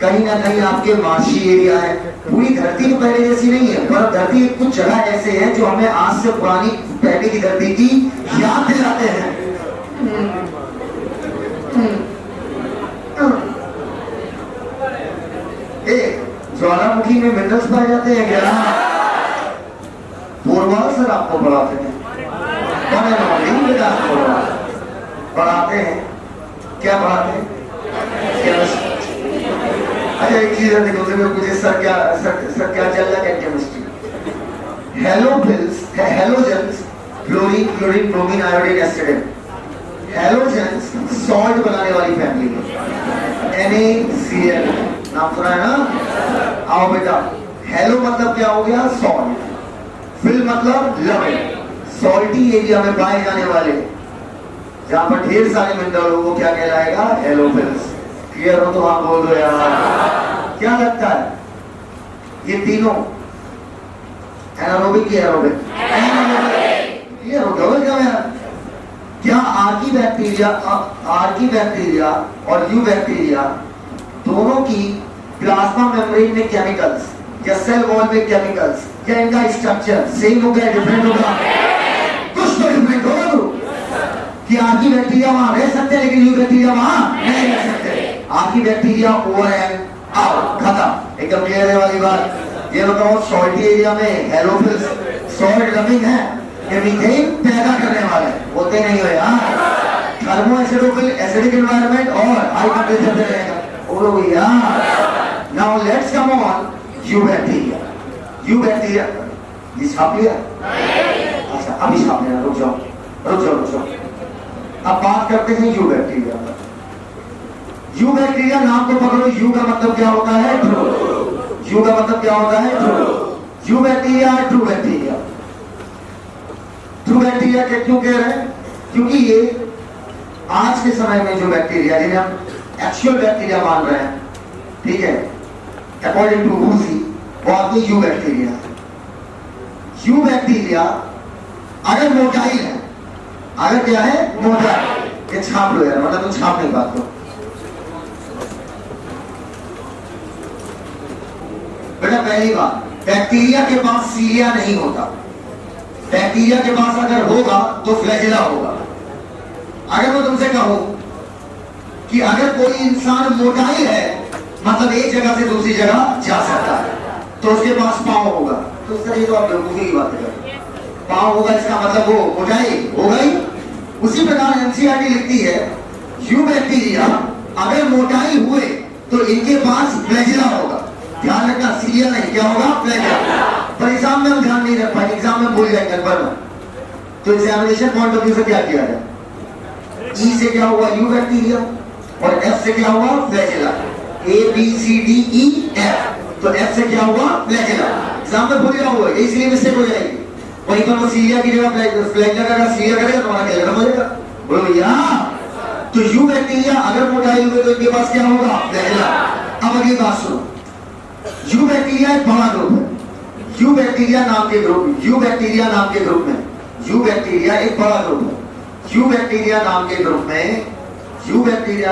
कहीं ना कहीं आपके मार्शी एरिया है। पूरी धरती तो पहले जैसी नहीं है, पर धरती कुछ जगह ऐसे हैं जो हमें आज से पुरानी पहले की धरती की याद दिलाते हैं। ज्वालामुखी में मिनरल्स पाए जाते हैं क्या? पूर्वाल सर आपको पढ़ाते हैं, पढ़ाते हैं क्या पढ़ाते हैं? अच्छा एक चीज देखो, मुझे सर क्या चल रहा है? Chemistry. Halogens chlorine, chlorine, bromine, iodine, acid. Halogens salt बनाने वाली फैमिली है, NaCl नाम सुना है ना? आओ बेटा, हेलो मतलब क्या हो गया? सॉल्ट। फिल मतलब लवण। सॉल्टी एरिया में पाए जाने वाले जहां पर ढेर सारे मिनरल हो, वो क्या कहलाएगा? हेलोफिल्स। क्लियर हो तो आप बोल दो यार। क्या लगता है ये तीनों एनारोबिक की एरोबिक? क्लियर हो गया यार? क्या आर्की बैक्टीरिया और यू बैक्टीरिया दोनों की प्लाज्मा मेम्ब्रेन में केमिकल्स या सेल वॉल में केमिकल्स, क्या इनका स्ट्रक्चर सेम होगा, डिफरेंट होगा? कुछ तो डिफरेंट होगा। कि आर्की बैक्टीरिया वहां रह सकते हैं, लेकिन यू बैक्टीरिया वहां नहीं रह सकते। Archie bacteria over and out, खत्म, एकदम क्लियर है वाली बात। ये बताओ, सॉल्टी एरिया में हेलोफिल्स सॉल्ट लविंग है, ये मीथेन पैदा करने वाले होते नहीं हो यार। थर्मो एसिडोफिल एसिडिक एनवायरनमेंट और हाई टेम्परेचर पे रहेगा। बोलो भैया। Now let's come on you bacteria. You bacteria ये छाप लिया? अच्छा अभी छाप लेना, रुक जाओ। अब बात करते हैं यू बैक्टीरिया। यू बैक्टीरिया नाम को पकड़ो। यू का मतलब क्या होता है? ट्रू। यू का मतलब क्या होता है? True. You bacteria, true bacteria. True bacteria क्यों कह रहे हैं? क्योंकि ये आज के समय में जो बैक्टीरिया जिन्हें हम एक्चुअल बैक्टीरिया मान रहे हैं, ठीक है, अकॉर्डिंग टू रूसी, वो आपके यू बैक्टीरिया है। यू बैक्टीरिया अगर मोटाइल है, अगर क्या है? मोटाइल। ये छाप लो यार, मतलब तुम छाप नहीं पाते हो बेटा। पहली बात, बैक्टीरिया के पास सीलिया नहीं होता। बैक्टीरिया के पास अगर होगा तो फ्लैजिला होगा। अगर मैं तुमसे कहूं कि अगर कोई इंसान मोटाई है, मतलब एक जगह से दूसरी जगह जा सकता है, तो उसके पास पांव होगा, तो सर ये तो आप बेवकूफी की बात कर, पांव होगा इसका मतलब वो मोटाई हो गई। उसी प्रकार एनसीईआरटी लिखती है यू बैक्टीरिया अगर मोटाई हुए तो इनके पास फ्लैजिला होगा। ध्यान रखना, सीरिया नहीं, क्या होगा? फ्लैजिला। पर एग्जाम में हम ध्यान नहीं रख पाएंगे, एग्जाम में भूल जाएंगे नंबर में। तो एग्जामिनेशन पॉइंट ऑफ व्यू से क्या किया जाए? ई से क्या हुआ? यू बैक्टीरिया, और एफ से क्या हुआ? Flagella. A B C D E F, तो एफ से क्या हुआ? फ्लैजिला। एग्जाम में भूल गया हुआ, इसलिए मिस्टेक हो जाएगी। वहीं पर वो सीरिया की जगह फ्लैजिला का सीरिया करेगा तो हमारा क्या खत्म हो जाएगा? बोलो भैया। तो यू बैक्टीरिया अगर मोटाई हुए तो इनके पास क्या होगा? फ्लैजिला। अब अगली बात सुनो, यू बैक्टीरिया एक बड़ा ग्रुप है। यू बैक्टीरिया नाम के ग्रुप, यू बैक्टीरिया नाम के ग्रुप में, यू बैक्टीरिया एक बड़ा ग्रुप है। यू बैक्टीरिया नाम के ग्रुप में, यू बैक्टीरिया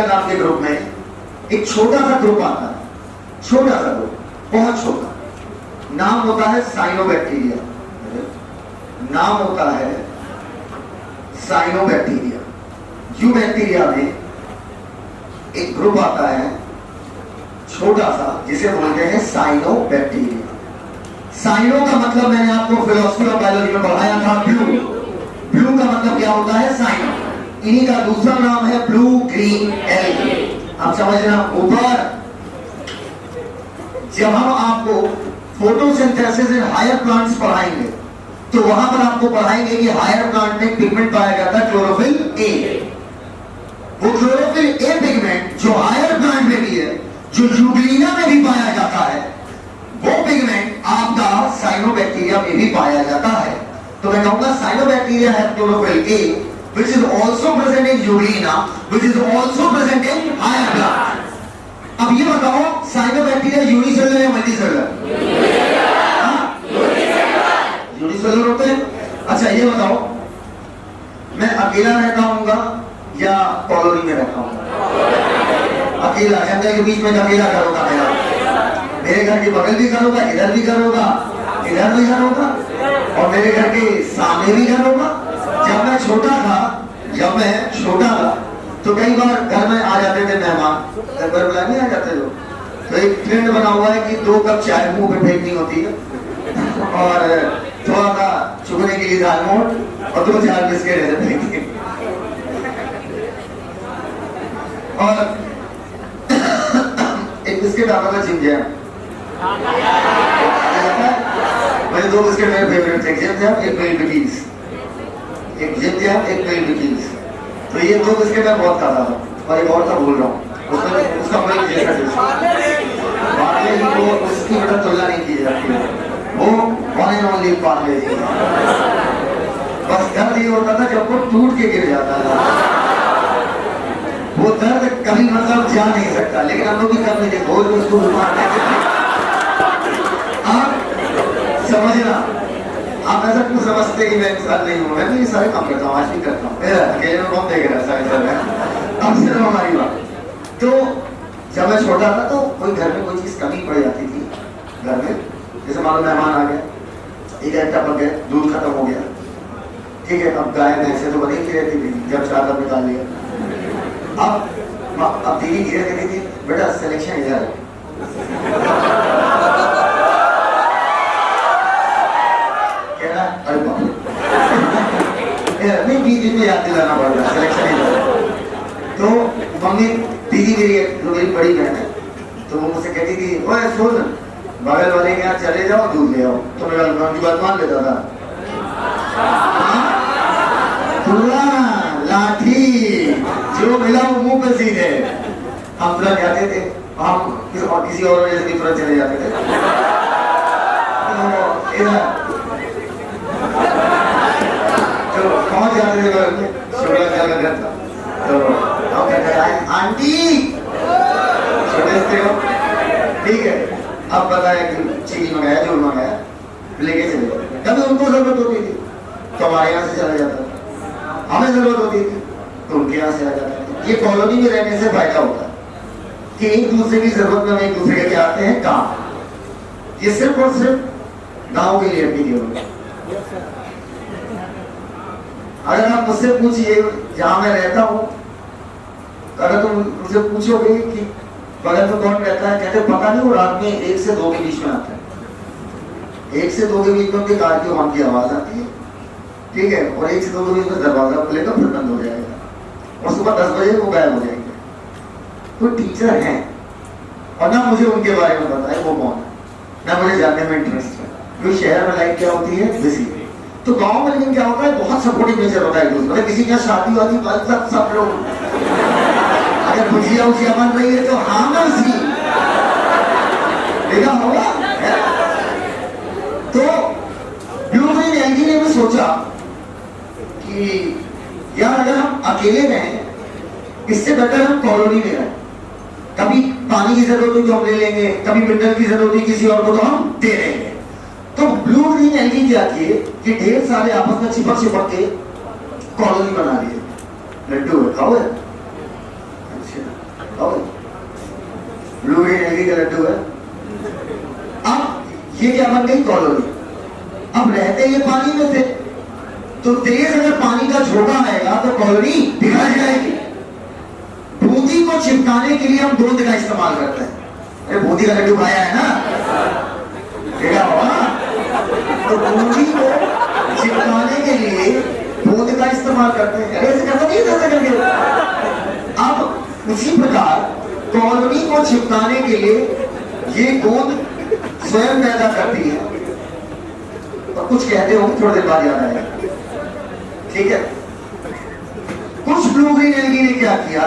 नाम के ग्रुप में एक छोटा सा ग्रुप आता है, छोटा सा ग्रुप, बहुत छोटा, नाम होता है साइनोबैक्टीरिया। नाम होता है साइनोबैक्टीरिया। यू बैक्टीरिया में एक ग्रुप आता है छोटा सा, जिसे बोलते हैं साइनोबैक्टीरिया। साइनो का मतलब मैंने आपको फिलोसफी ऑफ बायोलॉजी में पढ़ाया था, ब्लू। ब्लू का मतलब क्या होता है? साइनो। इन्हीं का दूसरा नाम है ब्लू ग्रीन एल्गी। आप समझना, ऊपर जब हम आपको फोटोसिंथेसिस इन हायर प्लांट्स पढ़ाएंगे तो वहां पर आपको पढ़ाएंगे कि हायर प्लांट में पिगमेंट पाया जाता है क्लोरोफिल ए। वो क्लोरोफिल ए पिगमेंट जो हायर प्लांट में भी है, जो यूग्लिना में भी पाया जाता है, वो पिगमेंट आपका साइनोबैक्टीरिया में भी पाया जाता है। तो मैं कहूंगा साइनोबैक्टीरिया है chlorophyll A which is also present in Euglena, which is also present in higher plant. अब ये बताओ साइनोबैक्टीरिया यूनिसेलुलर या मल्टीसेलुलर? यूनिसेलुलर होते हैं। अच्छा ये बताओ, मैं अकेला रहता हूँगा या कॉलोनी में रहता हूँ? अकेला, जंगल के बीच में अकेला घर होगा मेरा, मेरे घर के बगल भी घर होगा, इधर भी घर होगा, इधर भी घर होगा, और मेरे घर के सामने भी घर होगा। जब मैं छोटा था तो कई बार घर में आ जाते थे मेहमान, घर पर बुला नहीं आ जाते लोग, तो एक ट्रेंड बना हुआ है कि 2 कप चाय मुंह पे फेंकनी होती है और थोड़ा सा चुगने के लिए दाल मोट और 2-4 बिस्किट ऐसे फेंकते, और एक बिस्किट आता था जिम जैम। मेरे 2 बिस्किट मेरे फेवरेट थे, जिम जैम, एक मिल्क बिकीज, एक जिम जैम, एक मिल्क बिकीज। तो ये 2 बिस्किट मैं बहुत खाता था, और एक और था भूल रहा हूँ, उसका मिल्क जैसा टेस्ट, पार्ले जी को उसकी बेटा तुलना नहीं की जाती, वो वन एंड ओनली पार्ले जी। बस दर्द ये होता था जब वो टूट के गिर जाता था, वो दर्द कभी मतलब जा नहीं सकता, लेकिन हम लोग भी कर नहीं थे, भोज में उसको समझना। आप ऐसा क्यों समझते कि मैं इंसान नहीं हूँ? मैं भी सारे काम करता हूँ, आज भी करता हूँ, अकेले में कौन देख रहा है सारे सारे। अब सिर्फ हमारी बात, तो जब मैं छोटा था तो कोई घर में कोई चीज कमी पड़ जाती थी घर में, जैसे मान लो मेहमान आ गए, 1 घंटा पक गए, दूध खत्म हो गया, ठीक है, अब गाय भैंसे तो बनी ही रहती थी, जब चार कप निकाल लिया। अब दीदी धीरे कहती थी, बेटा सिलेक्शन इधर है, अरे बाप नहीं, बीच में याद दिलाना पड़ रहा है, सिलेक्शन ही। तो मम्मी, दीदी मेरी बड़ी बहन है, तो वो मुझसे कहती थी, ओए सुन, बगल वाले के यहाँ चले जाओ, दूध ले आओ। तो मेरा उनकी बात मान लेता था, लाठी जो मिला वो मुंह पे सीधे। हम तुरंत जाते थे, हम किसी और वजह से भी तुरंत चले जाते थे। तो पहुंच जाते थे शुक्ला का घर था, तो हम कहते हैं आंटी, छोटे से हो, ठीक है, अब बताया कि चीनी मंगाया, जो मंगाया, लेके चले। कभी उनको जरूरत होती थी तो हमारे यहाँ से चला जाता था, हमें जरूरत होती थी तो उनके यहाँ से आ जाता था। ये कॉलोनी में रहने से फायदा होता है कि एक दूसरे की जरूरत में हम एक दूसरे के आते हैं काम। ये सिर्फ और सिर्फ गाँव के लिए अपनी केवल। अगर आप मुझसे पूछिए जहां मैं रहता हूँ, अगर तुम मुझसे पूछोगे कि बगल में कौन रहता है, कहते पता नहीं, वो रात में 1 से 2 के बीच में आता है। 1 से 2 के बीच में उनके कार की हॉर्न की आवाज आती है, ठीक है, और 1 से 2 के बीच में दरवाजा खुलेगा फिर बंद हो जाएगा, और सुबह 10 बजे वो गायब हो जाएंगे। तो टीचर हैं और ना मुझे उनके बारे में पता है वो कौन है, ना मुझे जानने में इंटरेस्ट है, क्योंकि शहर में लाइफ क्या होती है, बिजी। तो गांव में लेकिन क्या होता है, बहुत सपोर्टिव नेचर होता है एक दूसरे, मतलब किसी के शादी वादी सब लोग, अगर भुजिया उजिया बन रही है तो हाँ मैं उसी देखा होगा। तो ब्लू ग्रीन एलगी ने भी सोचा कि यार अगर हम अकेले रहें इससे बेटर हम कॉलोनी में रहें, कभी पानी की जरूरत हुई तो हम ले लेंगे, कभी मिनरल की जरूरत हुई किसी और को तो हम दे देंगे। तो ब्लू ग्रीन एलगी क्या किए कि ढेर सारे आपस में चिपक के कॉलोनी बना लिए। लड्डू है, खाओ है, ब्लू ग्रीन एलगी का लड्डू है। अब ये क्या बन गई, कॉलोनी। अब रहते ये पानी में थे, तो तेज अगर पानी का झोंका आएगा तो कॉलोनी दिखाई जाएगी। बूंदी को चिपकाने के लिए हम गोंद का इस्तेमाल करते हैं। अरे बूंदी का लड्डू खाया है ना, देखा होगा। तो बूंदी को चिपकाने के लिए गोंद का इस्तेमाल करते हैं। अरे ऐसे करता नहीं, ऐसा करके। अब उसी प्रकार कॉलोनी को चिपकाने के लिए ये गोंद स्वयं पैदा करती है। तो कुछ कहते हो थोड़ी देर बाद याद आएगा, ठीक है। कुछ ब्लू ग्रीन एलगी ने क्या किया,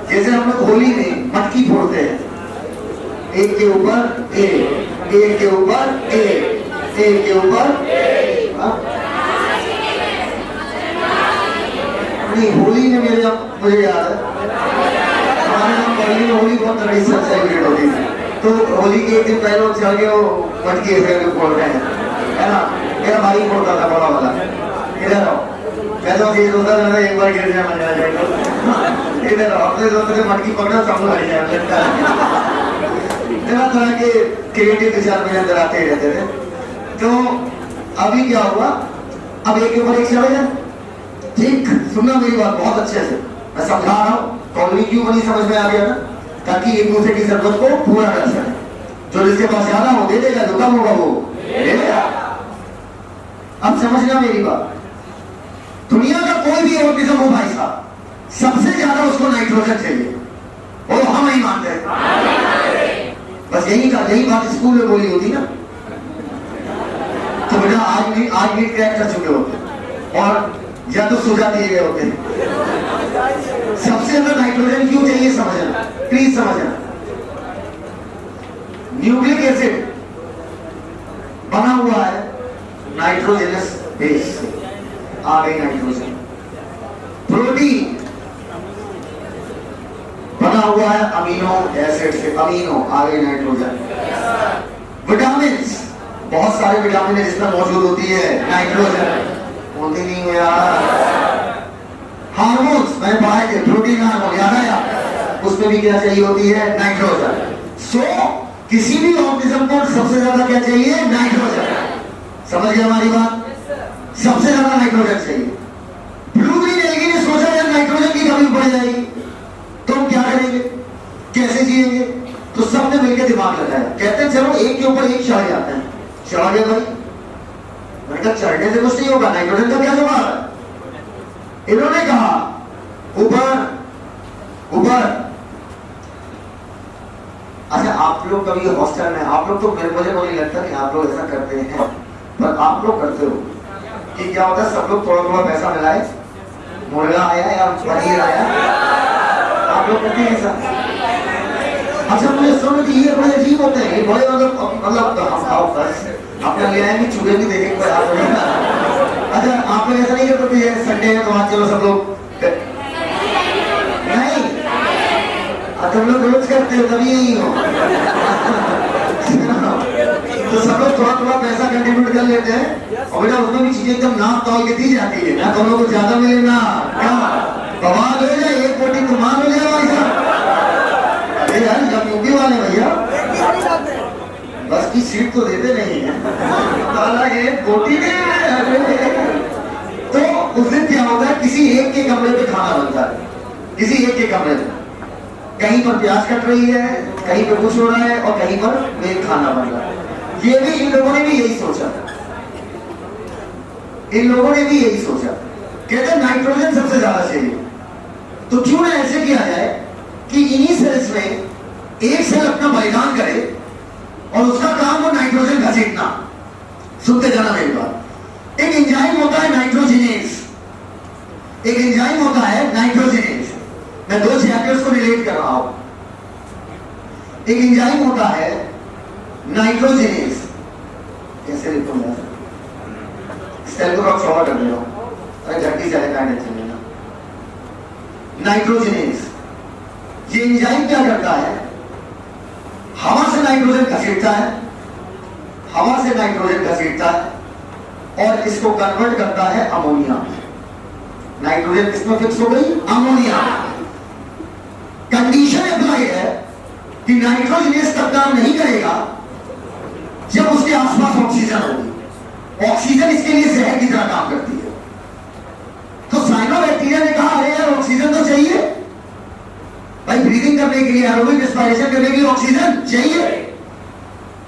जैसे हम लोग होली में मटकी फोड़ते हैं, एक के ऊपर एक, एक के ऊपर एक, एक के ऊपर नहीं। होली में मुझे याद है हमारे यहाँ होली में बहुत तगड़ी से सेलिब्रेट होती है। तो होली के 1 दिन पहले चल के वो मटकी फोड़ रहे हैं, है ना। मेरा भाई फोड़ता था बड़ा वाला, इधर आओ, मैं तो ये सोचता था एक बार गिर जाए मजा आ जाएगा, इधर आओ, अपने दोस्त से मटकी पकड़ो सब लोग हट जाए। तरह के क्रिएटिव विचार मेरे अंदर आते ही रहते थे। तो अभी क्या हुआ, अब एक के ऊपर एक चले जाए, ठीक। सुनना मेरी बात बहुत अच्छे से, मैं समझा रहा हूँ। कॉलोनी क्यों बनी समझ में आ गया ना, ताकि एक दूसरे की जरूरत को पूरा कर सके। जो जिसके पास ज्यादा हो दे देगा, जो कम होगा वो ले लेगा। अब समझना मेरी बात, दुनिया का कोई भी ऑर्गेनिज्म हो भाई साहब, सबसे ज्यादा उसको नाइट्रोजन चाहिए, और हम नहीं मानते हैं। बस यही बात स्कूल में बोली होती ना, तो बेटा आज नीट क्रैक कर चुके होते और या तो सुझा दिए गए होते हैं। सबसे ज्यादा नाइट्रोजन क्यों चाहिए समझना, प्लीज समझना। न्यूक्लिक एसिड बना हुआ है नाइट्रोजनस बेस से, आ गई नाइट्रोजन। प्रोटीन बना हुआ है अमीनो एसिड से, अमीनो आ गई नाइट्रोजन। विटामिन, बहुत सारे विटामिन जिसमें मौजूद होती है नाइट्रोजन, होती नहीं हो यार। हार्मोन्स मैंने पढ़ाए थे, प्रोटीन हार्मोन याद आया, उसमें भी क्या चाहिए होती है, नाइट्रोजन। सो किसी भी ऑर्गेनिज्म को सबसे ज्यादा क्या चाहिए, नाइट्रोजन। समझ गए हमारी बात, सबसे ज्यादा नाइट्रोजन चाहिए। ब्लू ग्रीन एलगी ने सोचा यार नाइट्रोजन की कमी पड़ जाएगी तो हम क्या करेंगे, कैसे जिएंगे। तो सबने मिलकर दिमाग लगाया, कहते हैं चलो एक के ऊपर एक चढ़ जाते हैं। चढ़ गया भाई, मैंने कहा चढ़ने से कुछ नहीं होगा, नाइट्रोजन का क्या जुगाड़ है। इन्होंने कहा ऊपर ऊपर। अच्छा आप लोग कभी हॉस्टल में, आप लोग तो मुझे को नहीं लगता कि आप लोग ऐसा करते हैं, पर आप लोग करते हो कि क्या होता है, सब लोग थोड़ा थोड़ा पैसा मिलाए, मुर्गा आया या पनीर आया, आप लोग करते हैं ऐसा। अच्छा मुझे समझ ये बड़े अजीब होते हैं, बड़े मतलब हम खाओ बस अपना ले आएंगे, चूहे भी देखेंगे कोई आप लोग। अच्छा आप लोग ऐसा नहीं करते थे संडे है तो आज चलो सब लोग, नहीं तुम लोग रोज करते हो तभी यही हो। तो सब लोग थोड़ा थोड़ा पैसा कंट्रीब्यूट कर लेते हैं, और बेटा उसमें भी चीजें एकदम नाप तौल के दी जाती है ना, तुम लोग को ज्यादा मिले ना क्या बवाल हो जाए, एक कोटी कमाल हो जाए भाई साहब। अरे यार जब यूपी वाले भैया बस की सीट तो देते नहीं है, ताला ये बोटी दे। तो उस दिन क्या होता है, किसी एक के कमरे पे खाना बनता है, किसी एक के कमरे में, कहीं पर प्याज कट रही है, कहीं पर कुछ हो रहा है और कहीं पर मेन खाना बन रहा है। ये भी इन लोगों ने भी यही सोचा, इन लोगों ने भी यही सोचा, कहते नाइट्रोजन सबसे ज्यादा चाहिए, तो क्यों ना ऐसे किया जाए कि इन्हीं सेल्स में एक सेल अपना बलिदान करे और उसका काम हो नाइट्रोजन घसीटना। सुनते जाना मेरी बात। एक एंजाइम होता है नाइट्रोजिनेज, एक एंजाइम होता है नाइट्रोजिनेज। मैं दो चैप्टर्स को रिलेट कर रहा हूं। एक एंजाइम होता है नाइट्रोजिनेज, कैसे लिखूंगा, स्टेल को छोड़ा कर दे रहा हूं, अरे झटकी चले का टेंशन लेना। नाइट्रोजिनेज, ये एंजाइम क्या करता है, हवा से नाइट्रोजन घसीटता है, हवा से नाइट्रोजन घसीटता है और इसको कन्वर्ट करता है अमोनिया। नाइट्रोजन किसमें फिक्स हो गई, अमोनिया। कंडीशन अप्लाई है कि नाइट्रोजनेस तब काम नहीं करेगा जब उसके आसपास ऑक्सीजन होगी। ऑक्सीजन इसके लिए जहर की तरह काम करती है। तो साइनोबैक्टीरिया ने कहा अरे यार ऑक्सीजन तो चाहिए भाई, ब्रीदिंग करने के लिए, एरोबिक रेस्पिरेशन करने के लिए ऑक्सीजन चाहिए,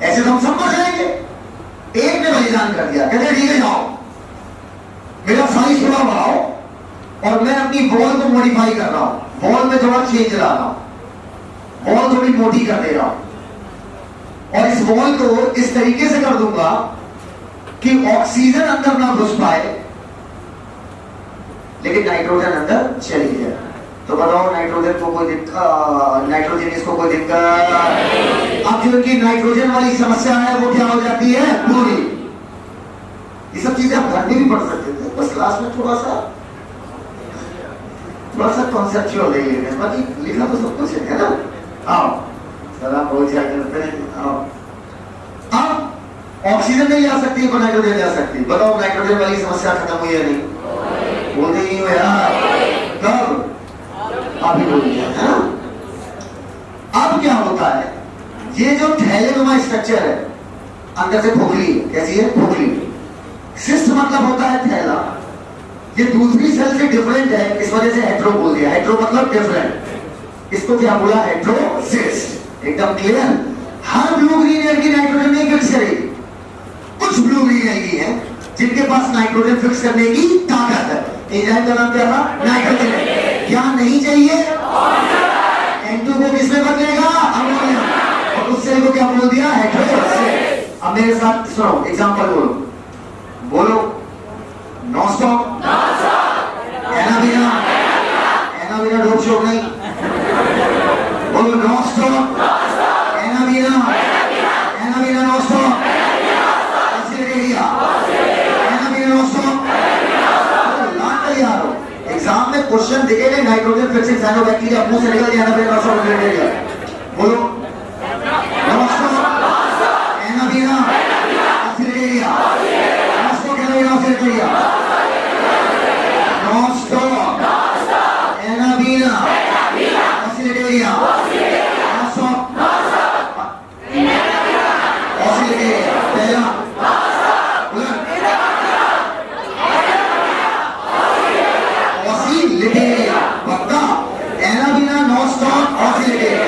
ऐसे तो हम सब मर जाएंगे। एक ने बलिदान कर दिया, कहते ठीक है जाओ मेरा साइज थोड़ा बढ़ाओ और मैं अपनी बॉल को मॉडिफाई कर रहा हूं, बॉल में थोड़ा चेंज ला रहा हूं, बॉल थोड़ी मोटी कर दे रहा हूं और इस बॉल को इस तरीके से कर दूंगा कि ऑक्सीजन अंदर ना घुस पाए लेकिन नाइट्रोजन अंदर चली जाए। तो बताओ नाइट्रोजन को कोई दिक्कत, नाइट्रोजन इसको कोई दिक्कत। अब जो इनकी नाइट्रोजन वाली समस्या है वो क्या हो जाती है पूरी। ये सब चीजें आप घर में भी पढ़ सकते थे, बस क्लास में थोड़ा सा कॉन्सेप्चुअल है, बाकी लिखा तो सब कुछ है ना। आओ सलाम बहुत क्या करते हैं। आओ, अब ऑक्सीजन नहीं आ सकती तो नाइट्रोजन आ सकती। बताओ नाइट्रोजन वाली समस्या खत्म हुई है नहीं, बोलते नहीं हो यार, कब अभी बोलिए है। अब क्या होता है, ये जो थैलेनुमा स्ट्रक्चर है अंदर से खोखली, कैसी है खोखली, सिस्ट मतलब होता है थैला, ये दूसरी सेल से डिफरेंट है, इस वजह से हेट्रो बोल दिया। हेट्रो मतलब डिफरेंट, इसको क्या बोला हेट्रोसिस्ट। एकदम क्लियर। हर ब्लू ग्रीन एयर की नाइट्रोजन नहीं फिक्स करेगी, कुछ ब्लू ग्रीन एयर की है जिनके पास नाइट्रोजन फिक्स करने की ताकत है। एंजाइम का नाम क्या था, नाइट्रोजन। क्या नहीं चाहिए, N2 को किसमें बदलेगा, अमोनिया, और उस सेल को क्या बोल दिया, हेट्रोसिस्ट। अब मेरे साथ सुनो, एग्जांपल बोलो, बोलो नॉन स्टॉप, एनाबिना, एनाबिना डोप शोप नहीं, बोलो non stop, anabaena, anabaena non stop, Australia, anabaena non stop. लाट तैयार हो, एग्जाम में क्वेश्चन दिखेगा नाइट्रोजन फिक्सिंग साइनोबैक्टीरिया, मुंह से निकल जाना एनाबिना नॉन स्टॉप। बोलो non stop, Anabaena, Australia, Australia, non stop, Anabaena, Australia, non stop, Australia, पहला ऑस्ट्रेलिया, पक्का, एनाबिना, नॉन स्टॉप, ऑस्ट्रेलिया।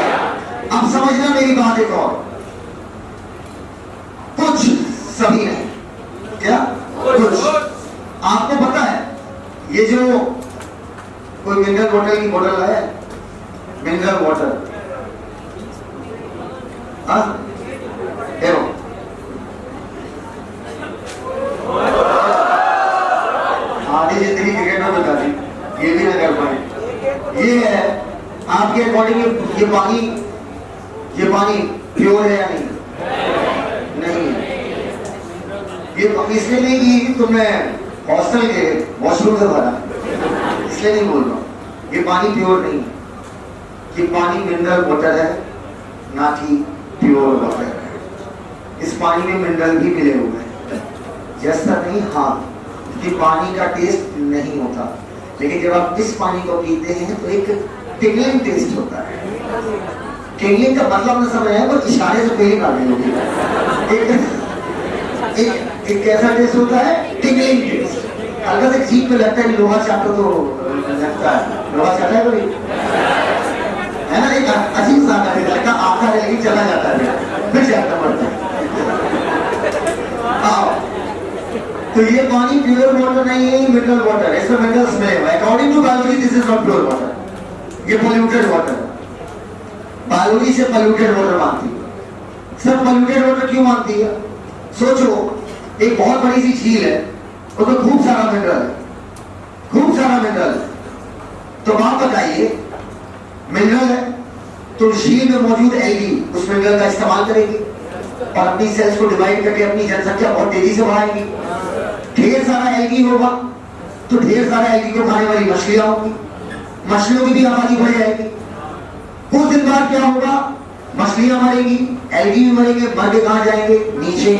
अब समझना मेरी बात एक और, कुछ सभी नहीं, क्या कुछ आपको पता है, ये जो कोई मिनरल वाटर की बोतल है, मिनरल वाटर, हाँ देखो आधी जिंदगी क्रिकेट में बता दी, ये भी ना कर पाए। ये है आपके अकॉर्डिंग, ये पानी प्योर है या नहीं, नहीं है। ये इसलिए नहीं कि तुमने हॉस्टल के वॉशरूम से भरा, इसलिए नहीं बोल रहा हूँ। ये पानी प्योर नहीं, ये पानी मिनरल वाटर है ना कि प्योर वाटर है। इस पानी में मिनरल भी मिले हुए हैं, जैसा नहीं, हाँ, कि पानी का टेस्ट नहीं होता, लेकिन जब आप इस पानी को पीते हैं तो एक टिकलिंग टेस्ट होता है। टिंगलिंग का मतलब न समझ आए, पर इशारे से फीलिंग आ गई होगी। एक कैसा टेस्ट होता है, टिंगलिंग टेस्ट। हल्का से जीभ पे लगता है, लोहा चाटो तो लगता है, लोहा चाटा है कोई, है ना, एक अजीब सा आता है, लगता आता है लेकिन चला जाता है, फिर जाता पड़ता है। तो ये पानी प्योर वाटर नहीं है, मिनरल वाटर है, इसमें मिनरल्स मिले हुए। According to biology this is not pure water, ये पोल्यूटेड वाटर। बायोलॉजी से पोल्यूटेड वाटर मानती है। सर पोल्यूटेड वाटर क्यों मानती है? सोचो, एक बहुत बड़ी सी झील है, उसमें खूब सारा मिनरल है, खूब सारा मिनरल है। तो आप बताइए, मिनरल है तो झील में मौजूद एल्गी उस मिनरल का इस्तेमाल करेगी और अपनी सेल्स को डिवाइड करके अपनी जनसंख्या बहुत तेजी से बढ़ाएगी। ढेर सारा एल्गी होगा तो ढेर सारा एल्गी को खाने वाली मछलियां होंगी, मछलियों की भी आबादी बढ़ जाएगी। कुछ दिन बाद क्या होगा, मछलियां मरेंगी, एल्गी भी मरेंगे, मर के कहां जाएंगे, नीचे।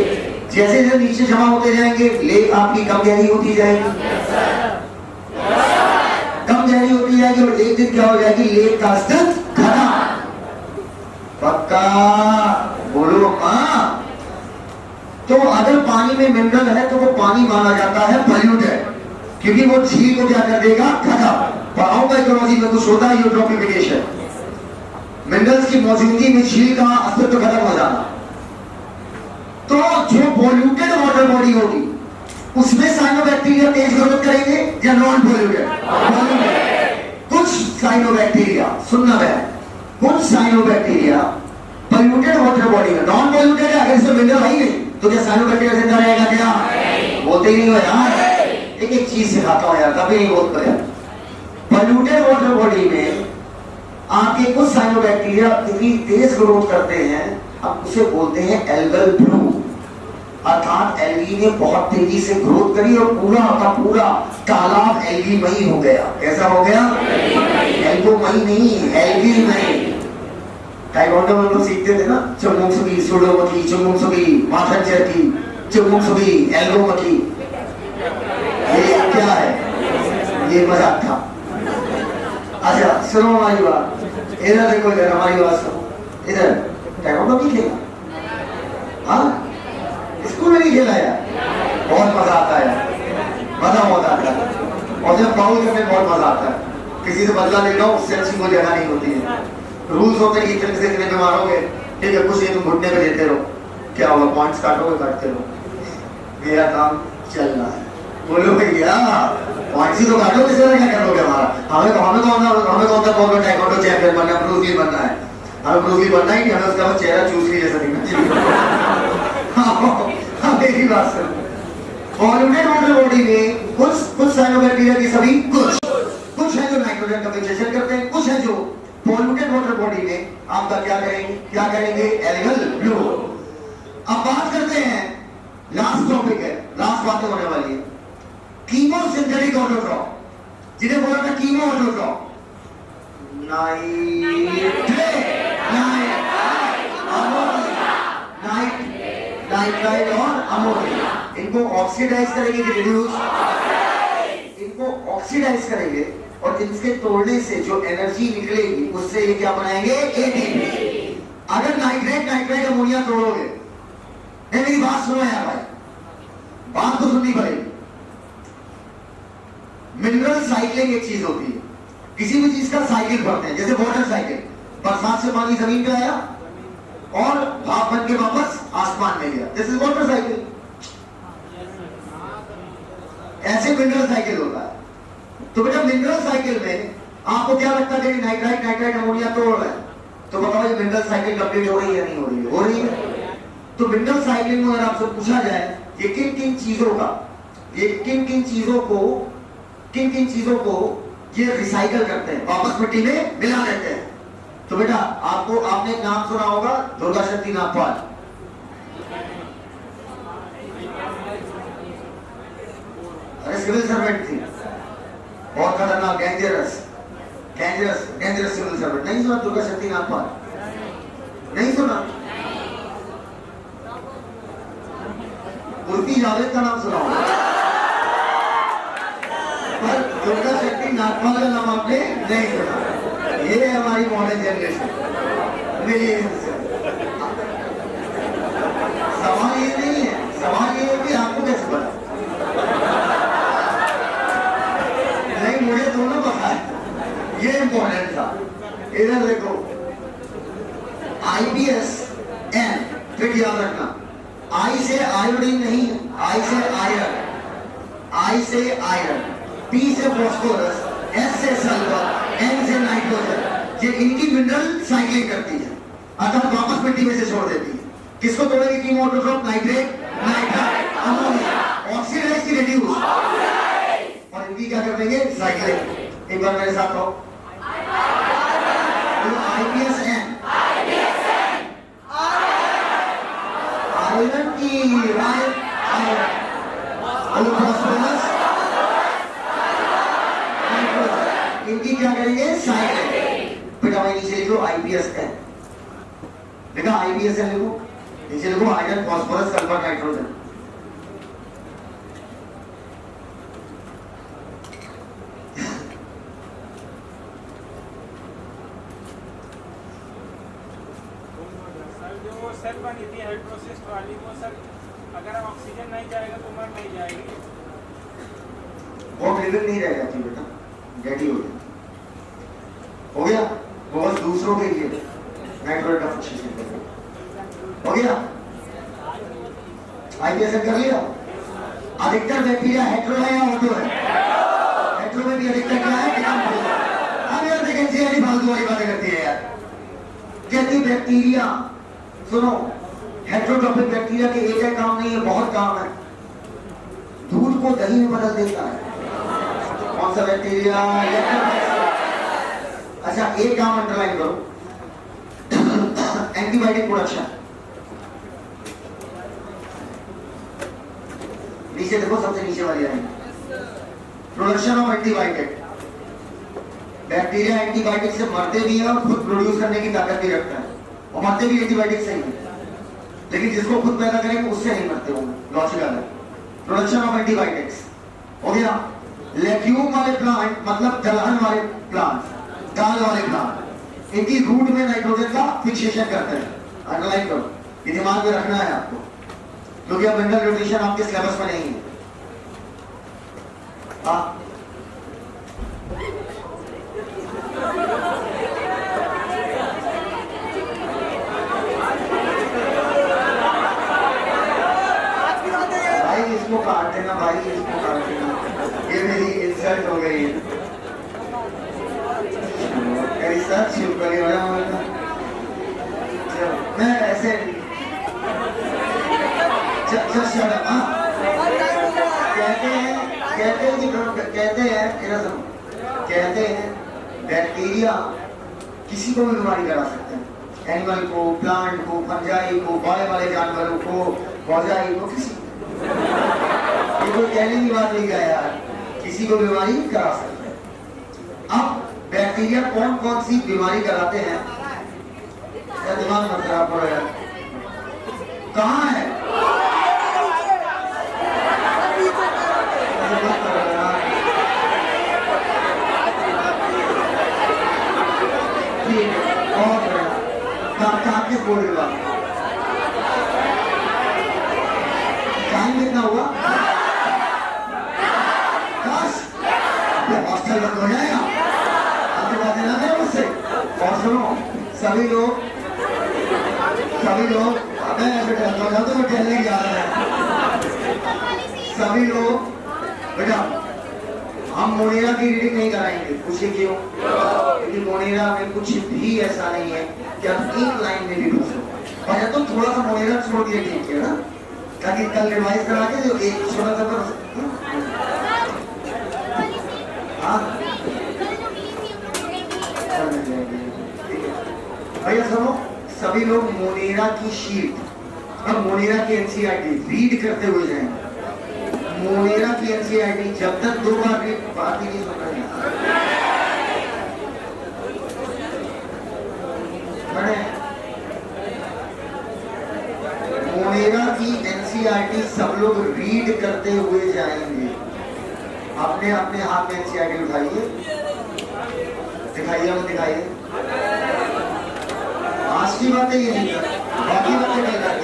जैसे जैसे नीचे जमा होते जाएंगे, लेक आपकी कम गहरी होती जाएगी, कम गहरी होती जाएगी और एक दिन क्या हो जाएगी, लेक का स्तर खत्म। पक्का बोलो हाँ। तो अगर पानी में मिनरल है तो वो पानी माना जाता है पोल्यूटेड, क्योंकि वो झील को क्या कर देगा, खत्म। पढ़ाऊंगा इकोलॉजी में कुछ होता है यूट्रोफिकेशन, मिनरल्स की मौजूदगी में झील का अस्तित्व खत्म हो जाना। तो जो पोल्यूटेड वाटर बॉडी होगी उसमें साइनोबैक्टीरिया तेज ग्रोथ करेंगे या नॉन पोल्यूटेड? कुछ साइनोबैक्टीरिया, सुनना है, कुछ साइनोबैक्टीरिया पोल्यूटेड वाटर बॉडी में, नॉन पोल्यूटेड है, अगर इसमें मिनरल है ही नहीं तो क्या साइनोबैक्टीरिया जिंदा रहेगा? क्या बोलते ही नहीं हो यार। एक एक चीज सिखाता हूं यार, कभी नहीं बोलते यार। पोल्यूटेड वाटर बॉडी में आपके कुछ साइनोबैक्टीरिया इतनी तेज ग्रोथ करते हैं, अब उसे बोलते हैं एल्गल ब्लू, अर्थात एल्गी ने बहुत तेजी से ग्रोथ करी और पूरा का पूरा तालाब एल्गीमयी हो गया। कैसा हो गया? एल्गोमयी नहीं, एल्गीमयी। ताइक्वांडो में लोग सीखते थे ना, चुमुक्सुगी, सुडोमकी, चुमुक्सुगी, माथनचरकी, चुमुक्सुगी, एल्गोमकी। ये क्या है? ये मजाक था। अच्छा सुनो हमारी बात, इधर देखो, इधर हमारी बात सुनो, इधर ताइक्वांडो नहीं खेला? हाँ, स्कूल में नहीं खेला यार, बहुत मजा आता है, मजा बहुत आता है। और जब फाउल करने में बहुत मजा आता है, किसी से बदला ले लो, उससे अच्छी कोई जगह नहीं होती है। रूल्स होते हैं कि कितने पे मारोगे, ठीक है, कुछ नहीं, तुम घुटने पे देते रहो, क्या होगा, पॉइंट्स काटोगे, काटते रहो, मेरा काम चल रहा है। बोलो भैया पॉइंट्स ही तो काटोगे, इससे क्या करोगे? हमें कौन सा कौन टाइकोंडो चैंपियन बनना है, ब्रूस ली बनना है? हमें ब्रूस ली बनना ही नहीं, हमें उसका चेहरा चूसली जैसा दिखना चाहिए। मेरी बात सुनो, पोल्यूटेड वाटर बॉडी में कुछ साइनोबैक्टीरिया की सभी कुछ है जो नाइट्रोजन का फिक्सेशन करते हैं, कुछ है जो पोल्यूटेड वाटर बॉडी में आपका क्या करेंगे, एल्गल ब्लू। अब बात करते हैं, लास्ट टॉपिक है, लास्ट बातें होने वाली है, कीमो सिंथेटिक ऑटोट्रॉप, जिन्हें बोला था कीमो ऑटोट्रॉप, नाइट्राइड और अमोनिया। इनको ऑक्सीडाइज करेंगे कि रिड्यूस? इनको ऑक्सीडाइज करेंगे और इनके तोड़ने से जो एनर्जी निकलेगी उससे ये क्या बनाएंगे, एटीपी। अगर नाइट्राइड अमोनिया तोड़ोगे, नहीं मेरी बात सुनो यार भाई, बात तो सुननी पड़ेगी। मिनरल साइकिलिंग एक चीज होती है, किसी भी चीज का साइकिल पढ़ते हैं, जैसे वाटर साइकिल, बरसात से पानी जमीन पे आया और भाप बन के वापस आसमान में गया, दिस इज वाटर साइकिल। ऐसे मिनरल साइकिल होता है। तो बेटा मिनरल साइकिल में आपको क्या लगता है कि नाइट्राइड अमोनिया तोड़ रहा है, तो बताओ ये मिनरल साइकिल कंप्लीट हो रही है या नहीं हो रही है? हो रही है। तो मिनरल साइकिल में अगर आपसे पूछा जाए ये किन किन चीजों को ये रिसाइकल करते हैं, वापस मिट्टी में मिला देते हैं, तो बेटा आपने एक नाम सुना होगा, दुर्गा शक्ति नागपाल। अरे सिविल सर्वेंट थी, बहुत खतरनाक, डेंजरस सिविल सर्वेंट। नहीं सुना दुर्गा शक्ति नागपाल? नहीं सुना? उर्फी जावेद का नाम सुना होगा, पर दुर्गा शक्ति नागपाल का नाम आपने नहीं सुना। ये है हमारी मॉडर्न जनरेशन। बिलियंस है। सवाल ये नहीं है, सवाल ये है कि आपको कैसे पता? नहीं, मुझे दोनों पता है, ये इंपॉर्टेंट था। इधर देखो, IBSN, फिर याद रखना, आई से आयोडीन नहीं, आई से आयरन, आई से आयरन, P से फॉस्फोरस, S से सल्फर, N से नाइट्रोजन। ये इनकी मिनरल साइक्लिंग करती है, अतः वापस मिट्टी में से छोड़ देती है। किसको तोड़ेगी? कीमोटोट्रॉप, नाइट्रेट, नाइट्राइट, अमोनिया, ऑक्सीडाइज की रिड्यूस, और इनकी क्या कर देंगे? साइक्लिंग। एक बार मेरे साथ कहो, IBSN, आयरन की आयरन, फॉस्फोरस, इनकी क्या करेंगे? साइक्लिंग। बेटा मैं नीचे लिखो IBSN, देखा IBSN लिखो, नीचे लिखो आयरन, फॉस्फोरस, सल्फर, नाइट्रोजन। जो सेल बनी थी हाइड्रोसिस वाली, वो सर अगर हम ऑक्सीजन नहीं जाएगा तो मर नहीं जाएगी। वो लिविंग नहीं रह जाती बेटा, डेड ही हो जाती। हो गया? वो बस दूसरों के लिए नाइट्रोजन का फिक्सेशन करेगा। हो गया? IBSN कर लिया। अधिकतर बैक्टीरिया हेटेरो है या ऑटो है? हेटेरो में भी अधिकतर क्या है? अब यार देखें जी फालतू वाली बातें करती है यार। कहती बैक्टीरिया, सुनो, हेटेरोट्रॉपिक बैक्टीरिया के एक है काम नहीं है, बहुत काम है। दूध को दही में बदल देता है। कौन सा बैक्टीरिया? अच्छा, एक काम अंडरलाइन करो, एंटीबायोटिक प्रोडक्शन। नीचे देखो, सबसे नीचे वाली line, production of antibiotic. Bacteria antibiotic से मरते भी हैं और खुद प्रोड्यूस करने की ताकत भी रखता है, और मरते भी एंटीबायोटिक से ही है, लेकिन जिसको खुद पैदा करेंगे उससे नहीं मरते होंगे। लॉजिकल है। प्रोडक्शन ऑफ एंटीबायोटिक्स हो गया। लेग्यूम वाले प्लांट, मतलब दलहन वाले प्लांट, दाल वाले प्लांट, इनकी रूट में नाइट्रोजन का फिक्सेशन करते हैं। अंडरलाइन करो, ये दिमाग में रखना है आपको, क्योंकि अब मिनरल न्यूट्रिशन आपके सिलेबस में नहीं है। भाई इसको काट देना, भाई इसको काट देना, ये मेरी इंसल्ट हो गई है। रिसर्च शुरू करने वाला हूँ मैं ऐसे। कहते हैं बैक्टीरिया किसी को भी बीमारी करा सकते हैं, एनिमल को, प्लांट को, फंजाई को, बाले वाले जानवरों को, पौधाई को, किसी को। ये कोई कहने की बात नहीं है यार, किसी को बीमारी करा सकते हैं। अब बैक्टीरिया कौन कौन सी बीमारी कराते हैं? दिमाग मत खराब करो यार, कहाँ है? किस बोल रहे हो? टाइम कितना हुआ? हॉस्टल बंद हो जाएगा, आपके बातें ना करें मुझसे। और सुनो, सभी लोग अबे ऐसे टहलता हो तो टहलने जा रहे हैं। सभी लोग बेटा, हम मोनेरा की रीडिंग नहीं कराएंगे। पूछिए क्यों? क्योंकि मोनेरा में कुछ भी ऐसा नहीं है कि आप एक लाइन में भी पूछो। और तुम थोड़ा सा मोनेरा छोड़ दिए, ठीक है ना, ताकि कल रिवाइज करा के जो एक छोटा सा पर भैया सुनो, सभी लोग मोनेरा की शीट और मोनेरा की एनसीईआरटी रीड करते हुए जाएंगे। मोनेरा की एनसीईआरटी जब तक 2 बार रीड, बात ही नहीं सुन रहे हैं। मोनेरा की एनसीईआरटी सब लोग रीड करते हुए जाएंगे। अपने अपने हाथ में एनसीईआरटी उठाइए, दिखाइए, हमें दिखाइए। आज बातें ये नहीं करते, बाकी बातें नहीं करते।